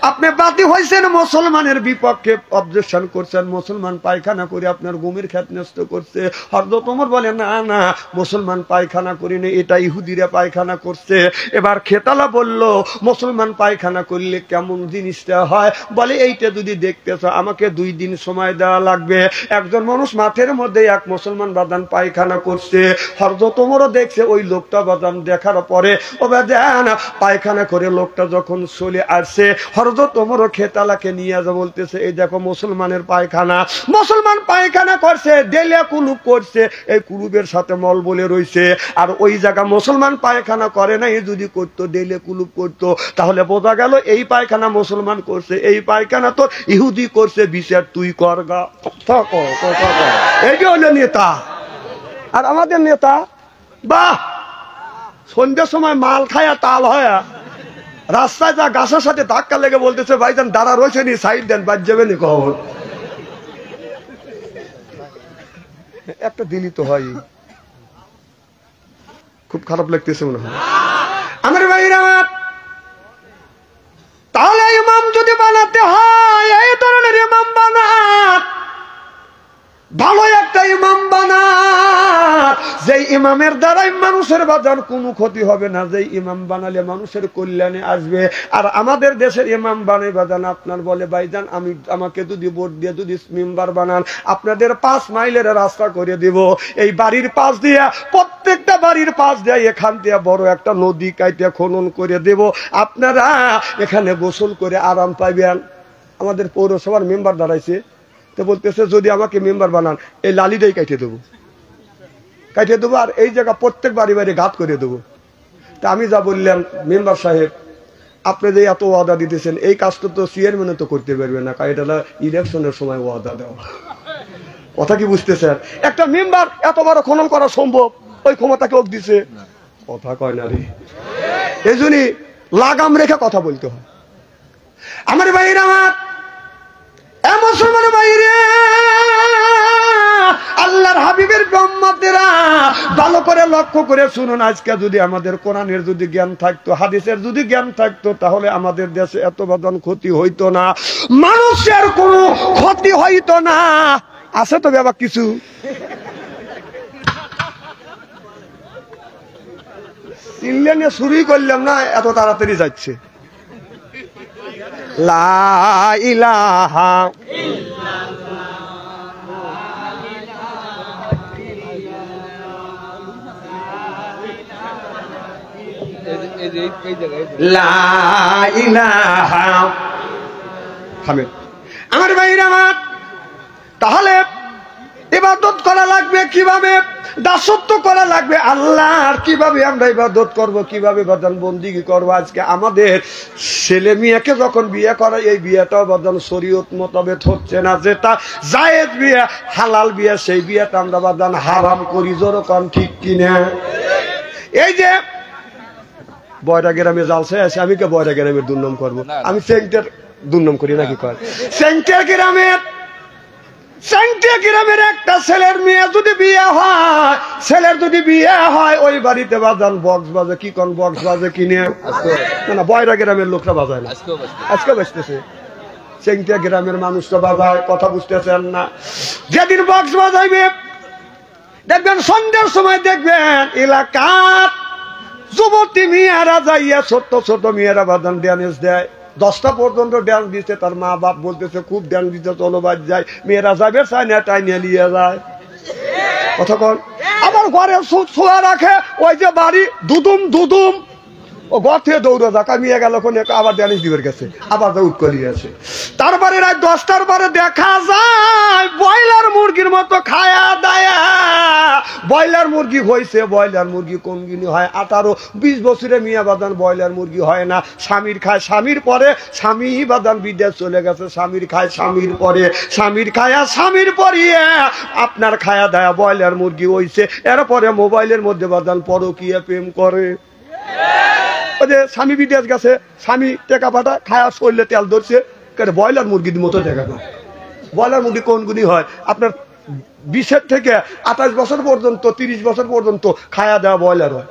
আপনি বাদী হয়েছেন মুসলমানের বিপক্ষে, অবজেকশন করছেন, মুসলমান পায়খানা করে আপনার গমের ক্ষেত নষ্ট করছে। হযরত ওমর বলে, না না মুসলমান পায়খানা করিনি, এটা ইহুদিরা পায়খানা করছে। এবার খেতালা বলল, মুসলমান পায়খানা করলে কেমন জিনিসটা হয়? বলে, এইটা যদি দেখতেছ আমাকে 2 দিন সময় দেওয়া লাগবে। একজন মানুষ মাঠের মধ্যে এক মুসলমান বাদান পায়খানা করছে, হযরত ওমরও দেখছে, ওই লোকটা বাদান দেখার পরে ও বাদান পায়খানা করে লোকটা যখন চলে আসছে, হযরত ওমর খেতালাকে নিয়ে যা বলতেছে, এই দেখো মুসলমানের পায়খানা, মুসলমান পায়খানা করছে, দেলিয়া কুলুপ করছে, এই কুলুপের সাথে মল বলে রইছে। আর ওই জায়গা মুসলমান পায়খানা করে না, এই যদি করতো দেলিয়া কুলুপ করতো, তাহলে বোঝা গেল এই পায়খানা মুসলমান করছে, এই পায়খানা তো ইহুদি করছে, বিচার তুই করগা। এই যে হলো নেতা। আর আমাদের নেতা, বাহ, সন্ধ্যার সময় মাল খায়া তাল হয়া রাস্তায় যা গাছের সাথে ধাক্কা লেগে বলতেছে, ভাইজান দাঁড়া রয়েছে নি, সাইড দেন, বাদ যাবে নি খবর। একটা দিনই তো হয়, খুব খারাপ লাগতেছে মনে হয় আমার ভাইরা। তাহলে ইমাম যদি বানাতে হয় এই ধরনের ইমাম বানাত, ভালো একটা ইমাম বানা, যে ইমামের দ্বারাই মানুষের বাজার কোনো ক্ষতি হবে না, যে ইমাম বানালে মানুষের কল্যাণে আসবে। আর আমাদের দেশের ইমাম বানাই বাজান আপনার বলে, ভাইজান আমাকে যদি ভোট দিয়ে যদি মেম্বার বানান আপনাদের 5 মাইলের রাস্তা করে দেব, এই বাড়ির পাশ দিয়া, প্রত্যেকটা বাড়ির পাশ দিয়া এখান দিয়ে বড় একটা নদী কাইতে খনন করে দেব, আপনারা এখানে গোসল করে আরাম পাইবেন। আমাদের পৌরসভার মেম্বার দাঁড়াইছে, তো বলতেছে যদি আমাকে মেম্বার বানান এই লালিটাই কাইটে দেবো, আর এই জায়গা প্রত্যেক বাড়ি বাড়ি ঘাত করে দেবো। তা আমি যা বললাম, মেম্বার সাহেব আপনি যে এত ওয়াদা দিতেছেন, এই কাজটা তো চেয়ারম্যানে তো করতে পারবে না, কারণ এটা ইলেকশনের সময় ওয়াদা দেওয়া। কথা কি বুঝতেছেন? একটা মেম্বার এত বড় খনন করা সম্ভব? ওই ক্ষমতা কেউ দিছে? কথা কয় না রে। এই জন্যই লাগাম রেখে কথা বলতে হয়। আমার ভাইরা, আমার মুসলমান ভাইরা, আল্লাহর হাবিবের উম্মতেরা ভালো করে লক্ষ্য করে শুনুন। আজকে যদি আমাদের কোরআনের যদি জ্ঞান থাকতো, হাদিসের যদি জ্ঞান থাকতো, তাহলে আমাদের দেশে এত বাদান ক্ষতি হইতো না, মানুষের কোনো ক্ষতি হইতো না। আছে তো বাবা কিছু, চিল্লে নিয়ে শুরুই করলাম না, এত তাড়াতাড়ি যাচ্ছে। লা ইলাহা আমার ভাইরা আমার, তাহলে ইবাদত করা লাগবে কিভাবে? দাসত্ব করা লাগবে আল্লাহর। কিভাবে আমরা ইবাদত করব, কিভাবে বাদান বন্দিগি করবো? আজকে আমাদের ছেলে মেয়েকে যখন বিয়ে করা, এই বিয়েটাও বাদান শরীয়ত মোতাবেক হচ্ছে না। যেটা জায়েজ বিয়ে, হালাল বিয়ে, সেই বিয়েটা আমরা বাদান হারাম করি। যেরকম ঠিক কিনা? এই যে বয়রা গ্রামে জালসে আছে, আমি কে বয়রা গ্রামের দুর্নাম করবো? আমি সেন্টার দুর্নাম করি নাকি? কর সেন্টার গ্রামের সাংটিয়া গ্রামের একটা ছেলের মেয়ে যদি বিয়ে হয়, ছেলের যদি বিয়ে হয়, ওই বাড়িতে বাজান বক্স বাজে। কি কোন বক্স বাজে কিনে? না, বয়রা গ্রামের লোকরা বাজায় না, আজকে বাজতেছে। সাংটিয়া গ্রামের মানুষটা বাজায়, কথা বুঝতেছেন না? যেদিন বক্স বাজাইবে দেখবেন সন্ধ্যার সময় দেখবেন এলাকার যুবতী মেয়েরা যাইয়া, ছোট্ট ছোট মেয়েরা বাজান ড্যান্স দেয়। 10টা পর্যন্ত ড্যান্স দিচ্ছে, তার মা বাপ বলতেছে খুব ড্যান্স দিতে, চলো বাদ যায়। মেয়েরা যাবে চাই না, টাইনে নিয়ে যায়। কথা কন। আবার ঘরে ছোঁয়া রাখে, ওই যে বাড়ি দুদুম দুদুম, ও ঘর থেকে দৌড়ে যাক, আমি গেল আবার ড্যানিশ দিবের গেছে, আবার উঠ করিয়ে আছে। তারপরে রাত 10টার পরে দেখা যায় ব্রয়লার মুরগির মতো খায়া দায়া। ব্রয়লার মুরগি হয়েছে, ব্রয়লার মুরগি কোন দিনই হয় 18-20 বছরে মিয়া বাদান ব্রয়লার মুরগি হয় না। স্বামীর খায়, স্বামীর পরে স্বামী বাদান বিদেশ চলে গেছে, স্বামীর খায়, স্বামীর পরে স্বামীর খায়া, স্বামীর পরিয়ে আপনার খায়া দায়া ব্রয়লার মুরগি হয়েছে। এরপরে মোবাইলের মধ্যে বাদান পরকীয়া প্রেম করে। ওই যে স্বামী বিদেশ গেছে, স্বামী টেকা পাঠা খায়া শরীরে তেল ধরছে, ব্রয়লার মুরগির মতো দেখা না। ব্রয়লার মুরগি কোন গুণী হয়? আপনার 20 থেকে 28 বছর পর্যন্ত, 30 বছর পর্যন্ত খায়া দেওয়া ব্রয়লার হয়।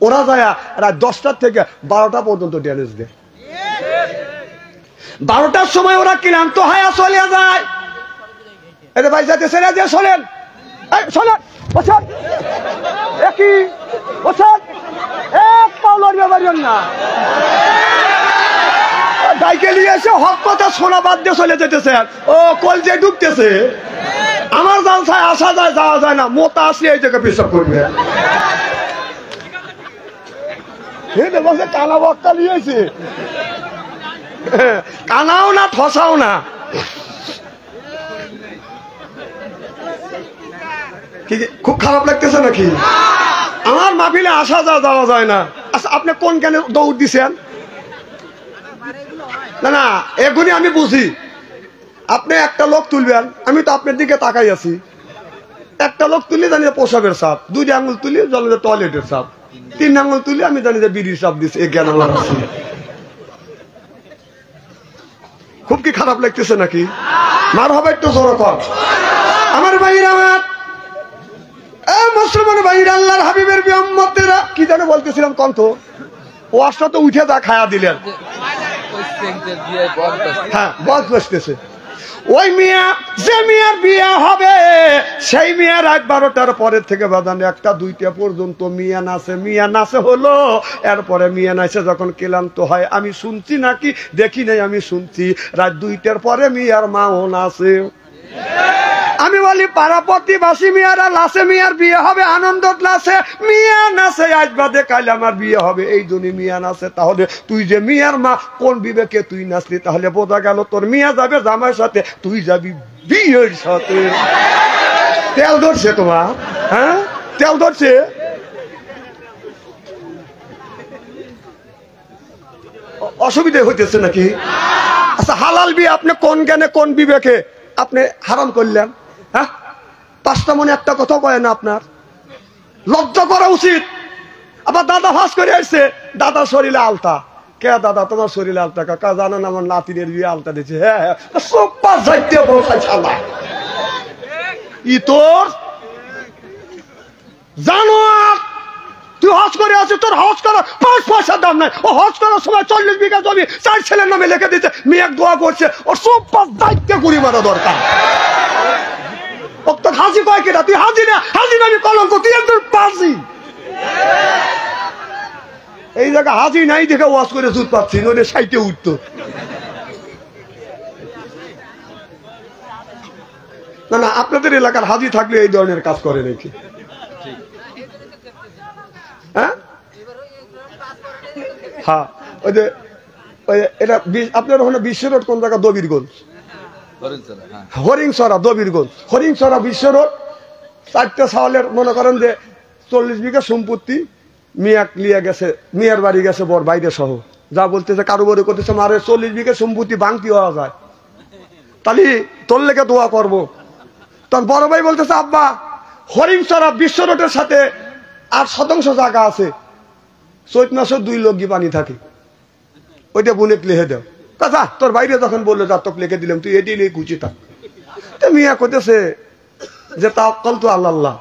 ওরা যায় রাত 10টা থেকে 12টা পর্যন্ত ড্যানেজ দেয়। 12টার সময় ওরা ক্লান্ত হায়া চলে যায়। এটা ভাই যাতে ছেড়ে দিয়ে শোনেন, শোনেন বছর একই বছর এক পাও লড়বে পারবেন না। ডাইকে নিয়ে এসে হক কথা শোনা বাদ দিয়ে চলে যেতেছে। ও কল যে ডুবতেছে, আমার জাল ছায় আসা যায়, যাওয়া যায় না। মোটা আসলে এই জায়গায় পেশাব করবে। কানা বক্তা নিয়েছে, কানাও না ঠসাও না। খুব খারাপ লাগতেছে নাকি? আমার মাহফিলে আসা যাওয়া যায় না। আচ্ছা, আপনি কোন জ্ঞানে দৌড় দিছেন? না না, এখনই আমি বুঝি। আপনি একটা লোক তুলবেন, আমি তো আপনার দিকে তাকাই আছি। একটা লোক তুলি জানি প্রসাবের সাপ, 2 আঙুল তুলি জানি টয়লেটের সাপ, 3 আঙুল তুলি আমি জানি যে বিড়ির সাপ দিচ্ছে। এই জ্ঞান আমার আছে। খুব কি খারাপ লাগতেছে নাকি? মার হবে একটু জোর কর। আমার ভাইরা, আমার মুসলমান ভাইরা, আল্লাহর হাবিবের উম্মতেরা, কি যেন বলতেছিলাম কন্ত? ওয়াজটা তো উঠে যা খায়া দিলেন। হ্যাঁ, বস বসতেছে। ওই মিয়া, যে মিয়ার বিয়ে হবে, সেই মিয়া রাত 12টার পরের থেকে বাদান 1টা 2টা পর্যন্ত মিয়া নাচে। মিয়া নাচে হলো, এরপরে মিয়া নাচে যখন ক্লান্ত হয়, আমি শুনছি নাকি দেখি নাই, আমি শুনছি রাত 2টার পরে মিয়ার মাও নাচে। আমি বলি পাড়া প্রতিবাসী মেয়েরা লাসে, মিয়ার বিয়ে হবে আনন্দ লাসে, মিয়া নাচে আজ বাদে কাল আমার বিয়ে হবে, এই জন্য মিয়া নাচে। তাহলে তুই যে মিয়ার মা, কোন বিবেকে তুই নাচলি? তাহলে বোঝা গেল তোর মিয়া যাবে জামাইয়ের সাথে, তুই যাবি বিয়ের সাথে। তেল ধরছে তোমার? হ্যাঁ, তেল ধরছে। অসুবিধা হইতেছে নাকি? আচ্ছা, হালাল বিয়ে আপনি কোন জ্ঞানে, কোন বিবেকে আপনি হারাম করলেন? হ্যাঁ, 5টা মনে একটা কথা কয় না? আপনার লজ্জা করা উচিত। আবার দাদা ফাঁস করে আসছে, দাদা শরীরে আলতা। কে দাদা তোমার শরীরে আলতা? কাকা জানেন আমার নাতিনের বিয়ে আলতা দিচ্ছে। হ্যাঁ হ্যাঁ, ই তোর জানো, তুই হজ করে আছিস, তোর হজ করার 5 পয়সার দাম নাই। ও হজ করার সময় 40 বিঘা জমি 4 ছেলের নামে লিখে দিচ্ছে, মেয়ে দোয়া করছে, ওর সব দায়িত্ব গুলি মারা দরকার। তো হাজি কয় কেটা? তুই হাজি না, হাজি না আমি কলঙ্ক, তুই একজন পাজি। এই জায়গা হাজি নাই দেখে ওয়াজ করে জুত পাচ্ছি, নইলে সাইটে উঠতো। না না, আপনাদের এলাকার হাজি থাকলে এই ধরনের কাজ করে নাকি? হ্যাঁ হ্যাঁ, ওই যে এটা আপনার ওখানে বিশ্ব রোড কোন জায়গা? দবিরগঞ্জ, হরিংছড়া, দবিরগঞ্জ, হরিংছড়া বিশ্ব রোড। 4টা সাওয়ালের মনে করেন যে 40 বিঘা সম্পত্তি মিয়া লিয়ে গেছে, মিয়ার বাড়ি গেছে বর বাইরে সহ। যা বলতেছে কারো বড় করতেছে, মারে 40 বিঘা সম্পত্তি ভাঙতি হওয়া যায়, তাহলে তোর লেগে দোয়া করবো। তখন বড় ভাই বলতেছে, আব্বা হরিংছড়া বিশ্ব রোডের সাথে 8 শতাংশ জায়গা আছে, চৈত মাসে 2 লগি পানি থাকে, ওইটা বুনেক লিখে দেও। তা তোর বাইরে যখন বললো যা তোকে লিখে দিলাম, তুই এটি লিখে খুঁজি থাক। মিয়া কইতেছে যে তাওয়াক্কাল তো আল্লাহ,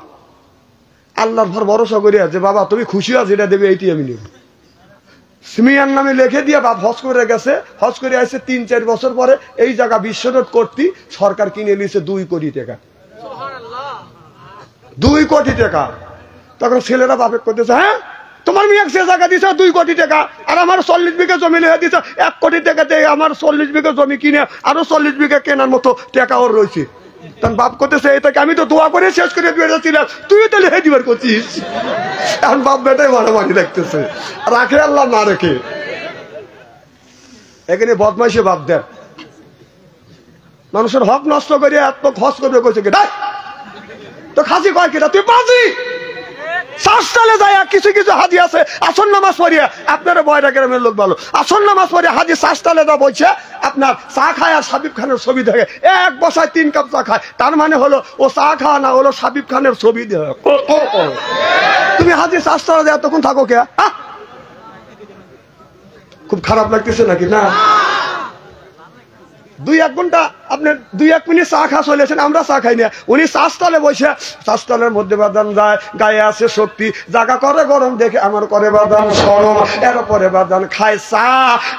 আল্লাহর উপর ভরসা করিয়া যে বাবা তুমি খুশি আছো যেটা দেবে এইটি আমি নেব। মিয়ার নামে লিখে দিয়ে বাপ হজ করে গেছে, হজ করে আসছে ৩-৪ বছর পরে এই জায়গা বিশ্ব রোড করতে সরকার কিনে নিয়েছে ২ কোটি টাকা, 2 কোটি টাকা। তখন ছেলেরা বাপে করতেছে হ্যাঁ তোমার মেয়ে সে জায়গা দিছে 2 কোটি টাকা, আর আমার 40 বিঘা জমি লিখে দিছে 1 কোটি টাকা দিয়ে আমার 40 বিঘা জমি কিনে আরো 40 বিঘা কেনার মতো টাকা ওর রয়েছে। তখন বাপ করতেছে এটাকে আমি তো দোয়া করে শেষ করে দিয়েছিলাম, তুই তো লিখে দিবার করছিস। এখন বাপ বেটাই মারামারি লাগতেছে, রাখে আল্লাহ না রেখে। এখানে বদমাইশে বাপ দেয়, মানুষের হক নষ্ট করে এত খরচ করবে কইছে কি তো খাসি কয় কিনা তুই বাজি শ্বাসটালে যায়। কিছু কিছু হাজি আছে আসন নামাজ পড়িয়া, আপনারা বয়রা গ্রামের লোক ভালো, আসন নামাজ পড়িয়া হাজি শ্বাসটালে দা বলছে আপনার চা খায় আর সাবিব খানের ছবি দেখে, এক বসায় 3 কাপ চা খায়, তার মানে হলো ও চা খাওয়া না হলো সাবিব খানের ছবি দেখে। তুমি হাজি শ্বাসটালে দেয় তখন থাকো কে? খুব খারাপ লাগতেছে নাকি না? 2-1 ঘন্টা আপনি 2-1 মিনিট চা খা চলেছেন, আমরা চা খাই না। উনি চাষতলে বসে, চাষতলের মধ্যে বাদান যায়, গায়ে আছে শক্তি, জায়গা করে গরম দেখে আমার করে বাদান সরম, এরপরে বাদান খায় চা,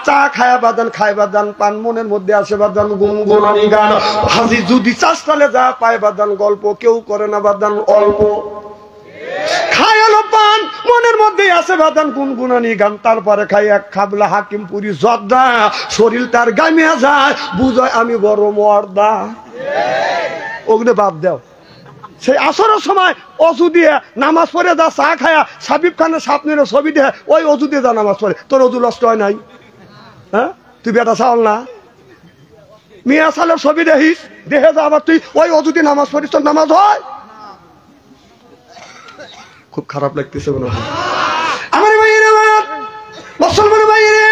চা খায় বাদান খায় বাদান পান, মনের মধ্যে আসে বাদান গুনগুনানি গান। হাজি যদি চাষতলে যা পায় বাদান গল্প, কেউ করে না বাদান অল্প। খায় হলো পান, মনের মধ্যে আছে বাদান গুনগুনানি গান, তারপরে খাই 1 খাবলা হাকিমপুরি জর্দা, শরীর তার গামিয়া যায়, বুঝায় আমি বড় মর্দা। ওগুলো বাদ দাও। সেই আসরের সময় অজু দিয়ে নামাজ পড়ে যা চা খায়া সাবিব খানের স্বপ্নের ছবি দিয়ে ওই অজু দিয়ে যা নামাজ পড়ে, তোর অজু নষ্ট হয় নাই? হ্যাঁ তুই বেটা চাল না, মিয়া সালের ছবি দেখিস, দেখে যা আবার তুই ওই অজু দিয়ে নামাজ পড়িস, তোর নামাজ হয়? খুব খারাপ লাগতেছে মনে হয় আমার ভাইয়েরা, মুসলমান ভাইয়েরা।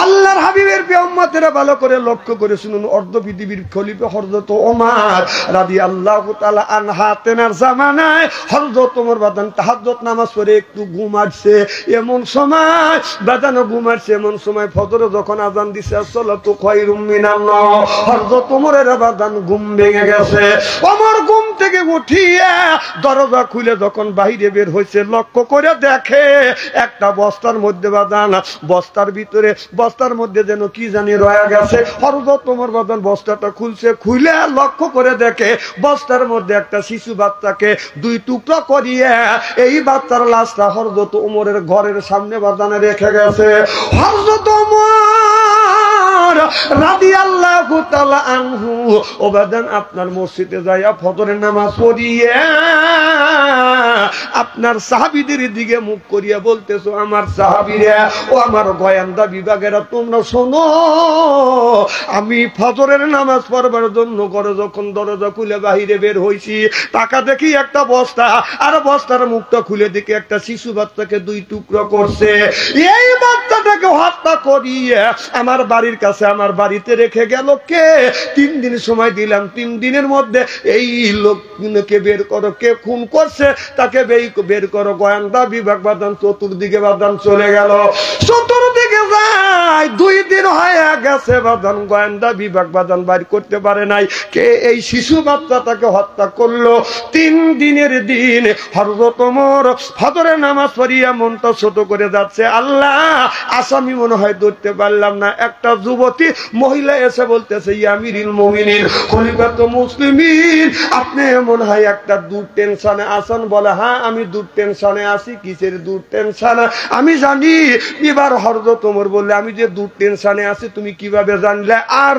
আল্লাহর হাবিবের উম্মতেরা ভালো করে লক্ষ্য করে শুনুন। অর্ধ পৃথিবীর খলিফা হযরত ওমর রাদিয়াল্লাহু তাআলা আনহা তেনার জামানায় হযরত ওমর বাদান তাহাজ্জুদ নামাজ পড়ে একটু ঘুমাচ্ছে, এমন সময় বাদান ঘুমাচ্ছে, এমন সময় ফজরে যখন আযান দিছে আসসালাতু খায়রুম মিনান নাওম, হযরত ওমরের বাদান ঘুম ভেঙে গেছে। ওমর ঘুম থেকে উঠিয়ে দরজা খুলে যখন বাইরে বের হয়েছে, লক্ষ্য করে দেখে একটা বস্তার মধ্যে বাদান, বস্তার ভিতরে বস্তার মধ্যে যেন কি জানি রয়ে গেছে। হযরত ওমর বাদান বস্তাটা খুলছে, খুলে লক্ষ্য করে দেখে বস্তার মধ্যে একটা শিশু বাচ্চাকে 2 টুকরা করিয়ে এই বাচ্চার লাশটা হযরত ওমরের ঘরের সামনে বাদানে রেখে গেছে। হযরত ওমর রাদিয়াল্লাহু তাআলা আনহু ও বাদান আপনার মসজিদে যাইয়া ফজরের নামাজ পড়িয়ে আপনার সাহাবীদের দিকে মুখ করিয়া বলতেছো, আমার সাহাবীরা ও আমার গোয়েন্দা বিভাগেরা তোমরা শোনো, আমি ফজরের নামাজ পড়বার জন্য ঘরে যখন দরজা খুলে বাহিরে বের হইছি, টাকা দেখি একটা বস্তা, আর বস্তার মুখটা খুলে দেখি একটা শিশু বাচ্চাকে 2 টুকরো করছে। এই বাচ্চাটাকে হত্যা করিয়ে আমার বাড়ির কাছে আমার বাড়িতে রেখে গেল কে? 3 দিন সময় দিলাম, 3 দিনের মধ্যে এই লোককে বের করো, কে খুন করছে তাকে বের করো। গোয়েন্দা বিভাগ বাদান চতুর্দিকে বাদান চলে গেল, চতুর্দিকে যায়, 2 দিন হয়ে গেছে বাদান, গোয়েন্দা বিভাগ বাদান বাইর করতে পারে নাই কে এই শিশু বাচ্চাটাকে হত্যা করলো। 3 দিনের দিন হযরত ওমর ফজরের নামাজ পড়িয়া মনটা ছোট করে যাচ্ছে, আল্লাহ আসামি মনে হয় ধরতে পারলাম না। একটা যুবতী মহিলা এসে বলতেছে, ইয়া আমিরুল মুমিনিন খলিফাতুল মুসলিমিন, আপনি মনে হয় একটা দূর টেনশনে আছেন। বলে হ্যাঁ আমি দূর টেনশনে আছি। কিসের দূর টেনশন? আমি জানি। এবার হযরত ওমর বললে, আমি যে দূর টেনশনে আছি তুমি কিভাবে জানলে? আর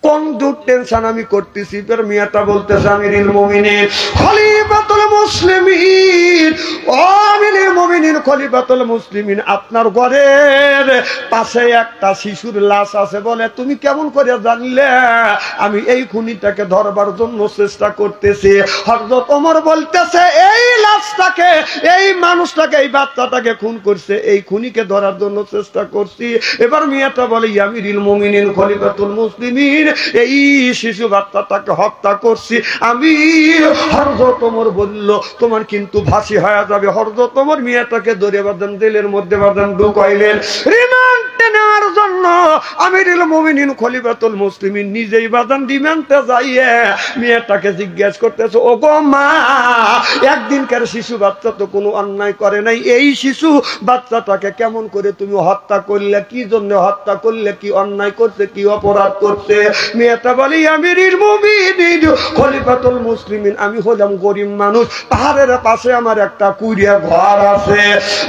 কোন দূর টেনশন আমি করতেছি? মিয়াটা বলতেছে, আমিরুল মুমিনিন খলিফাতুল মুসলিমিন, ও আমিরুল মুমিনিন খলিফাতুল মুসলিমিন, আপনার ঘরের পাশে একটা শিশুর লাশ আছে। বলে তুমি কেমন করে জানলে? আমি এই খুনিটাকে ধরবার জন্য চেষ্টা করতেছি। হযরত ওমর বলতেছে, এই লাশটাকে, এই মানুষটাকে, এই বাচ্চাটাকে খুন করছে, এই খুনিকে ধরার জন্য চেষ্টা করছি। এবার মিয়াটা বলে, আমিরুল মুমিনিন খলিফাতুল মুসলিমিন, এই শিশু বাচ্চাটাকে হত্যা করছি আমি। হযরত ওমর বলল, তোমার কিন্তু ফাঁসি হয়ে যাবে। হযরত ওমর মিয়াটাকে ধরে বাদান জেলের মধ্যে বাদান ঢুকাইলেন, রিমান্ড রিমান্ডে নেওয়ার জন্য আমিরুল মুমিনিন খলিফাতুল মুসলিমিন নিজেই বাজান রিমান্ডে যাইয়ে মেয়েটাকে জিজ্ঞাসা করতেছে, ও গো মা, একদিনকার শিশু বাচ্চা তো কোনো অন্যায় করে নাই, এই শিশু বাচ্চাটাকে কেমন করে তুমি হত্যা করলে? কি জন্য হত্যা করলে? কি অন্যায় করছে? কি অপরাধ করছে? মেয়েটা বলি, আমিরুল মুমিনিন খলিফাতুল মুসলিমিন, আমি হলাম গরিব মানুষ, পাহাড়ের পাশে আমার একটা কুড়িয়া ঘর আছে।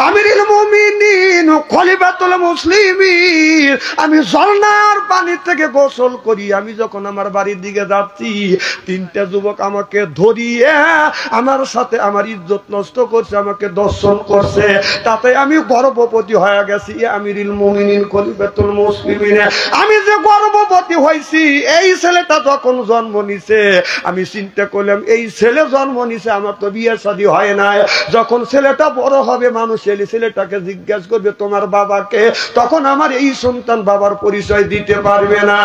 আমিরুল মুমিনিন খলিফাতুল মুসলিমিন, আমি ঝর্ণার পানি থেকে গোসল করি, আমি যখন আমার বাড়ির দিকে যাচ্ছি, তিনটা যুবক আমাকে ধরিয়ে আমার সাথে আমার ইজ্জত নষ্ট করছে, আমাকে দর্শন করছে, তাতে আমি গর্ভবতী হয়ে গেছি। আমিরুল মুমিনিন খলিফাতুল মুসলিমিন, আমি যে গর্ভবতী হয়েছি, এই ছেলেটা যখন জন্ম নিছে, আমি চিন্তা করলাম এই ছেলে জন্ম নিছে, আমার তো বিয়ে শাদী হয় না, যখন ছেলেটা বড় হবে, মানুষ এলে ছেলেটাকে জিজ্ঞাসা করবে তোমার বাবাকে, তখন আমার এই সন্তান বাবার পরিচয় দিতে পারবে না।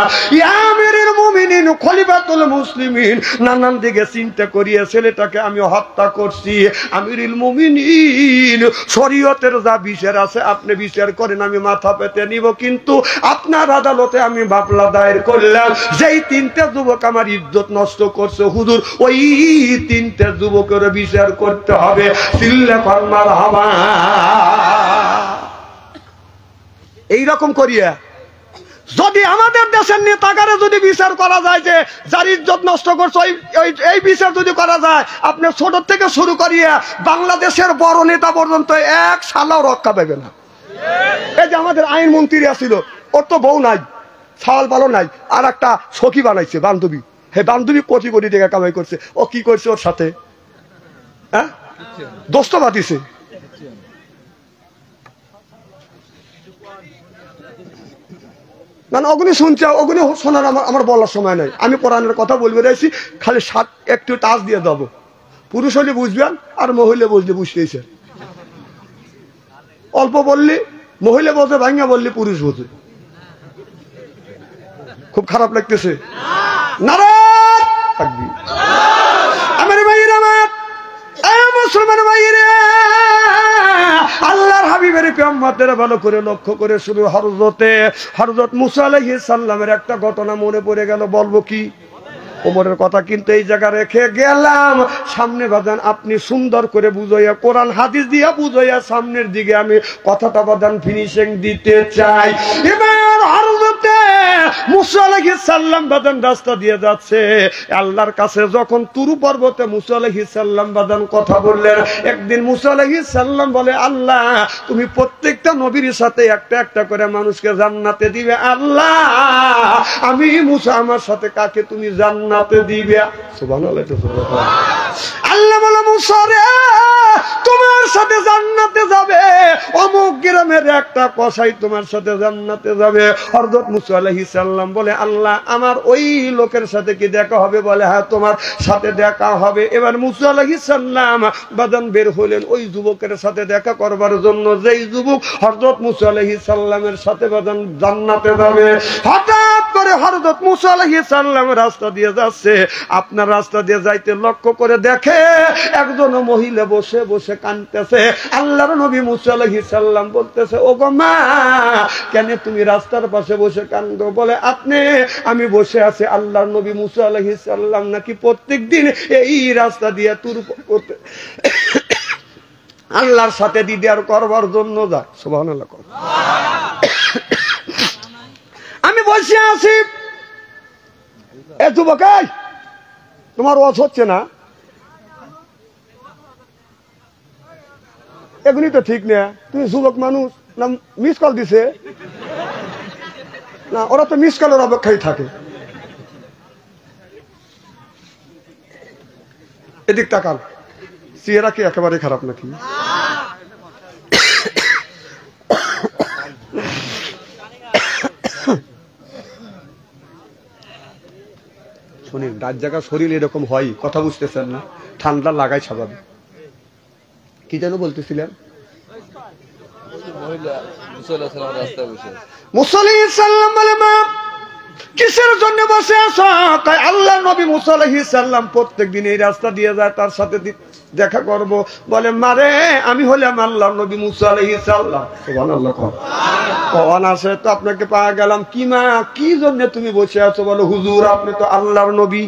আমিরুল মুমিনিন খলিফাতুল মুসলিমিন নানান দিকে চিন্তা করিয়া ছেলেটাকে আমি হত্যা করছি। আমিরুল মুমিনিন, শরীয়তের যা বিচার আছে আপনি বিচার করেন, আমি মাথা পেতে নিব, কিন্তু আপনার আদালতে আমি মামলা দায়ের করলাম, যেই তিনটা যুবক আমার ইজ্জত নষ্ট করছে হুজুর, ওই তিনটা যুবকের বিচার করতে হবে। সিল্লা ফারমার হাওয়া এইরকম করিয়া যদি আমাদের দেশের নেতাগারে যদি বিচার করা যায় যে যার ইজ্জত নষ্ট করছে, এই বিচার যদি করা যায়, আপনি ছোট থেকে শুরু করিয়া বাংলাদেশের বড় নেতা পর্যন্ত এক সালাও রক্ষা পাবে না। এই যে আমাদের আইনমন্ত্রী আসছিল, ওর তো বউ নাই, ছাওয়াল পালো নাই, আর একটা সখী বানাইছে বান্ধবী, হে বান্ধবী কোটি কোটি টাকা কামাই করছে, ও কি করছে ওর সাথে? হ্যাঁ, দোস্ত বাতিছে। না অগুনি শুনছে, অগুনি শোনার আমার বলার সময় নাই, আমি কোরআনের কথা বলবে রয়েছি, খালি একটু টাচ দিয়ে দেবো। পুরুষ হলে বুঝবেন, আর মহিলা বুঝলে বুঝতেইছে। অল্প বললি মহিলা বোঝে, ভাঙ্গা বললি পুরুষ বোঝে। খুব খারাপ লাগতেছে। নারায়ণ তাকবীর। আমার ভাইয়ের, আমার মুসলমান ভাইয়েরা, আল্লাহর হাবিবের উম্মতেরা ভালো করে লক্ষ্য করে শুধু হযরত মুসা আলাইহিস সালামের একটা ঘটনা মনে পড়ে গেল। বলবো কি? ওমরের কথা কিন্তু এই জায়গা রেখে গেলাম, সামনে বাদান আপনি সুন্দর করে বুঝাইয়া, কোরআন হাদিস দিয়া বুঝাইয়া সামনের দিকে আমি কথাটা বাদান ফিনিশিং দিতে চাই। এবার হযরতে মুসা আলাইহিস সালাম বাদান রাস্তা দিয়ে যাচ্ছে আল্লাহর কাছে, যখন তুরু পর্বতে মুসা আলাইহিস সালাম বাদান কথা বললেন। একদিন মুসা আলাইহিস সালাম বলে, আল্লাহ তুমি প্রত্যেকটা নবীর সাথে একটা একটা করে মানুষকে জান্নাতে দিবে, আল্লাহ আমি মুসা আমার সাথে কাকে তুমি জান্নাতে দিবে? সুবহানাল্লাহ। আল্লাহ বলে, মুসা রে তোমার সাথে জান্নাতে যাবে অমুক গ্রামের একটা কসাই, তোমার সাথে জান্নাতে যাবে। হযরত মুসা আলাইহিস সালাম বলে, আল্লাহ আমার ওই লোকের সাথে কি দেখা হবে? বলে, হ্যাঁ তোমার সাথে দেখা হবে। এবার মুসা আলাইহিস সালাম বাদান বের হলেন ওই যুবকের সাথে দেখা করবার জন্য, যেই যুবক হযরত মুসা আলাইহিস সালামের সাথে বাদান জান্নাতে যাবে। হঠাৎ করে হযরত মুসা আলাইহিস সালাম রাস্তা দিয়ে যাচ্ছে, আপনার রাস্তা দিয়ে যাইতে লক্ষ্য করে দেখে একজন মহিলা বসে বসে কাঁদতেছে। আল্লাহর নবী মুসা আলাইহিস সালাম বলতেছে, ও গো মা, কেন তুমি রাস্তার পাশে বসে কাঁদো? বলে, আমি বসে আছি, আল্লাহর নবী মুসা আলাইহিস সালাম নাকি প্রত্যেকদিন এই রাস্তা দিয়ে তুর করতে আল্লাহর সাথে দিদার করবার জন্য যায়। সুবহানাল্লাহ। আমি বসে আছি, এ যুবক, তোমার ওয়াজ হচ্ছে না, এগুলি তো ঠিক না, তুমি যুবক মানুষ না, মিস কল দিছে না, ওরা তো মিস কলের অপেক্ষায় থাকে। এদিক তাকান, চেহারা কি একেবারে খারাপ নাকি? শুনেন, রাত জায়গা শরীর এরকম হয়, কথা বুঝতেছেন না, ঠান্ডা লাগাই স্বাভাবিক। কি যেন বলতেছিলেন? মুসা আলাইহিস সালাম বলে, মা কিসের জন্য বসে আছো? তাই আল্লাহ নবী মুসা আলাইহিস সালাম প্রত্যেকদিন এই রাস্তা দিয়ে যায়, তার সাথে দেখা করব। বলে মারে আমি হলাম আল্লাহ নবী মুসা আলাইহিস সালাম। সুবহানাল্লাহ। কখন আসে তো আপনাকে পাওয়া গেলাম। কি মা, কি জন্য তুমি বসে আছো? বলো হুজুর আপনি তো আল্লাহর নবী,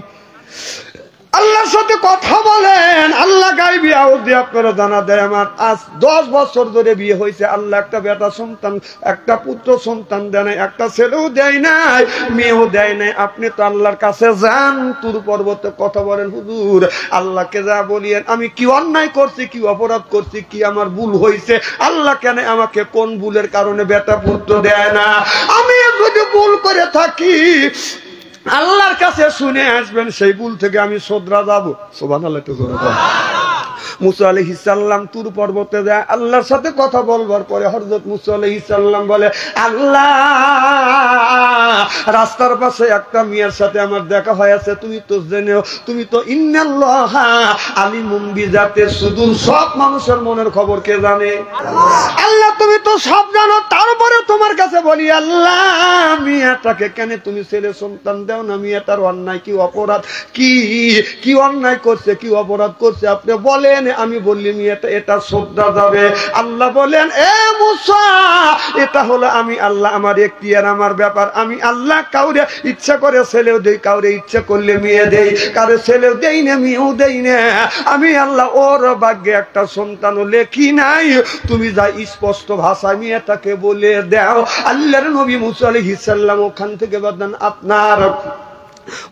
আল্লাহর সাথে কথা বলেন, আল্লাহ গায়বী আউযু আপনারা জানা দেয়। আমার আজ 10 বছর ধরে বিয়ে হয়েছে, আল্লাহ একটা বেটা সন্তান, একটা পুত্র সন্তান দেয় নাই, একটা ছেলেও দেয় নাই, মেয়েও দেয় নাই। আপনি তো আল্লাহর কাছে যান, তুর পর্বতে কথা বলেন, হুজুর আল্লাহকে যা বলিয়েন আমি কি অন্যায় করছি, কি অপরাধ করছি, কি আমার ভুল হয়েছে, আল্লাহ কেন আমাকে কোন ভুলের কারণে বেটা পুত্র দেয় না? আমি যদি ভুল করে থাকি আল্লাহর কাছে শুনে আসবেন, সেই ভুল থেকে আমি শোধরা যাবো। সুবহানাল্লাহ। মুসা আলাইহিস সালাম তুর পর্বতে যায়, আল্লাহর সাথে কথা বলবার পরে হযরত মুসা আলাইহিস সালাম বলে, আল্লাহ রাস্তার পাশে একটা মেয়ের সাথে আমার দেখা হয়েছে, তুমি তো জেনেও, তুমি তো ইন্নাল্লাহা আলিমুম বিযাতিস সুদূর, সব মানুষের মনের খবর কে জানে? আল্লাহ তুমি তো সব জানো, তারপরে তোমার কাছে বলি আল্লাহ মেয়েটাকে কেন তুমি ছেলে সন্তান দাও না? মেয়েটার অন্যায় কি অপরাধ, কি অন্যায় করছে, কি অপরাধ করছে আপনি বলেন, আমি বললি মেয়েটা এটা শ্রদ্ধা যাবে। আল্লাহ বলেন এ মুসা এটা হলো আমি আল্লাহ, আমার এখতিয়ার, আমার ব্যাপার। আমি আল্লাহ কাউরে ইচ্ছা করে ছেলেও দেই, কাউরে ইচ্ছা করলে মেয়ে দেই, কারো ছেলেও দেই না মেয়েও দেই না। আমি আল্লাহ ওর ভাগ্যে একটা সন্তানও লেখি নাই। তুমি যা স্পষ্ট ভাষায় মেয়েটাকে বলে দাও। আল্লাহর নবী মুসা আলাইহিস সালাম ওখান থেকে বাদান আপনার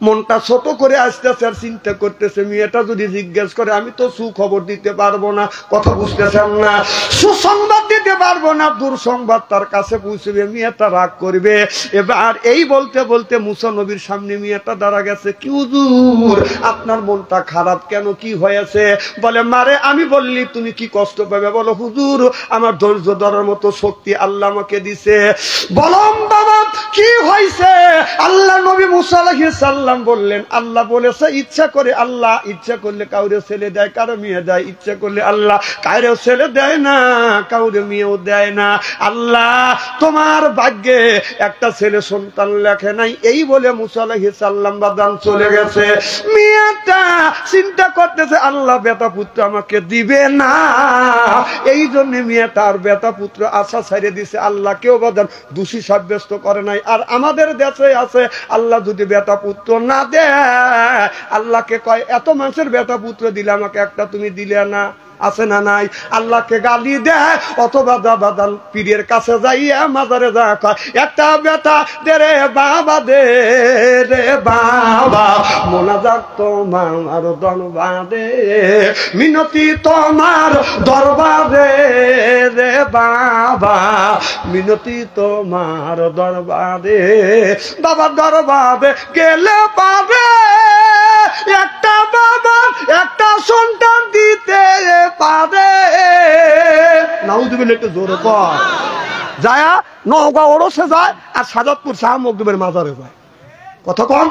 মনটা ছোট করে আসতেছে আর চিন্তা করতেছে, মেয়েটা যদি জিজ্ঞেস করে আমি তো সুখবর দিতে পারবো না, কথা বুঝতেছেন না, সুসংবাদ দিতে পারবো না, দুঃসংবাদ তার কাছে পৌঁছবে, মেয়েটা রাগ করবে। এবার এই বলতে বলতে মুসা নবীর সামনে মেয়েটা দাঁড়া গেছে। কি হুজুর আপনার মনটা খারাপ কেন, কি হয়েছে? বলে মারে আমি বললি তুমি কি কষ্ট পাবে? বলো হুজুর আমার ধৈর্য ধরার মতো শক্তি আল্লাহ আমাকে দিছে। বলম বাবা কি হয়েছে? আল্লাহ নবী মুসা আলাইহিস সালাম বললেন আল্লাহ বলেছে ইচ্ছা করে, আল্লাহ ইচ্ছা করলে কাউরে ছেলে দেয়, কারো মেয়ে দেয়, ইচ্ছা করলে আল্লাহ কাউরে ছেলে দেয় না, কাউরে মেয়েও দেয় না। আল্লাহ তোমার ভাগ্যে একটা ছেলে সন্তান লেখে নাই। এই বলে মুসা আলাইহিস সালাম বাদান চলে গেছে। মেয়েটা চিন্তা করতেছে আল্লাহ বেটা পুত্র আমাকে দিবে না, এই জন্য মেয়েটার বেটা পুত্র আশা ছেড়ে দিছে। আল্লাহ কেউ বাদান দোষী সাব্যস্ত করে নাই। আর আমাদের দেশে আছে আল্লাহ যদি বেটা পুত্র না দেয়, আল্লাহকে কয় এত মানুষের বেটা পুত্র দিলে আমাকে একটা তুমি দিলে না, আছে না নাই? আল্লাহকে গালি দেয়। অথবা বাদান পীরের কাছে যাইয়া মাজারে যা কয় একটা বেটা দে রে বাবা, দে রে বাবা, মোনাজাত তোমার দরবারে, মিনতি তোমার দরবারে রে বাবা, মিনতি তোমার দরবারে। বাবা দরবারে গেলে পাবে একটা বাবা একটা সন্তান দিতে পারে। নাউজুবিল্লাহ একটু জোরে কর। যায়া নওগাঁ ওরসে যায় আর সাজাদপুর শাহ মকদুমের মাজারে যায়। কথা কম।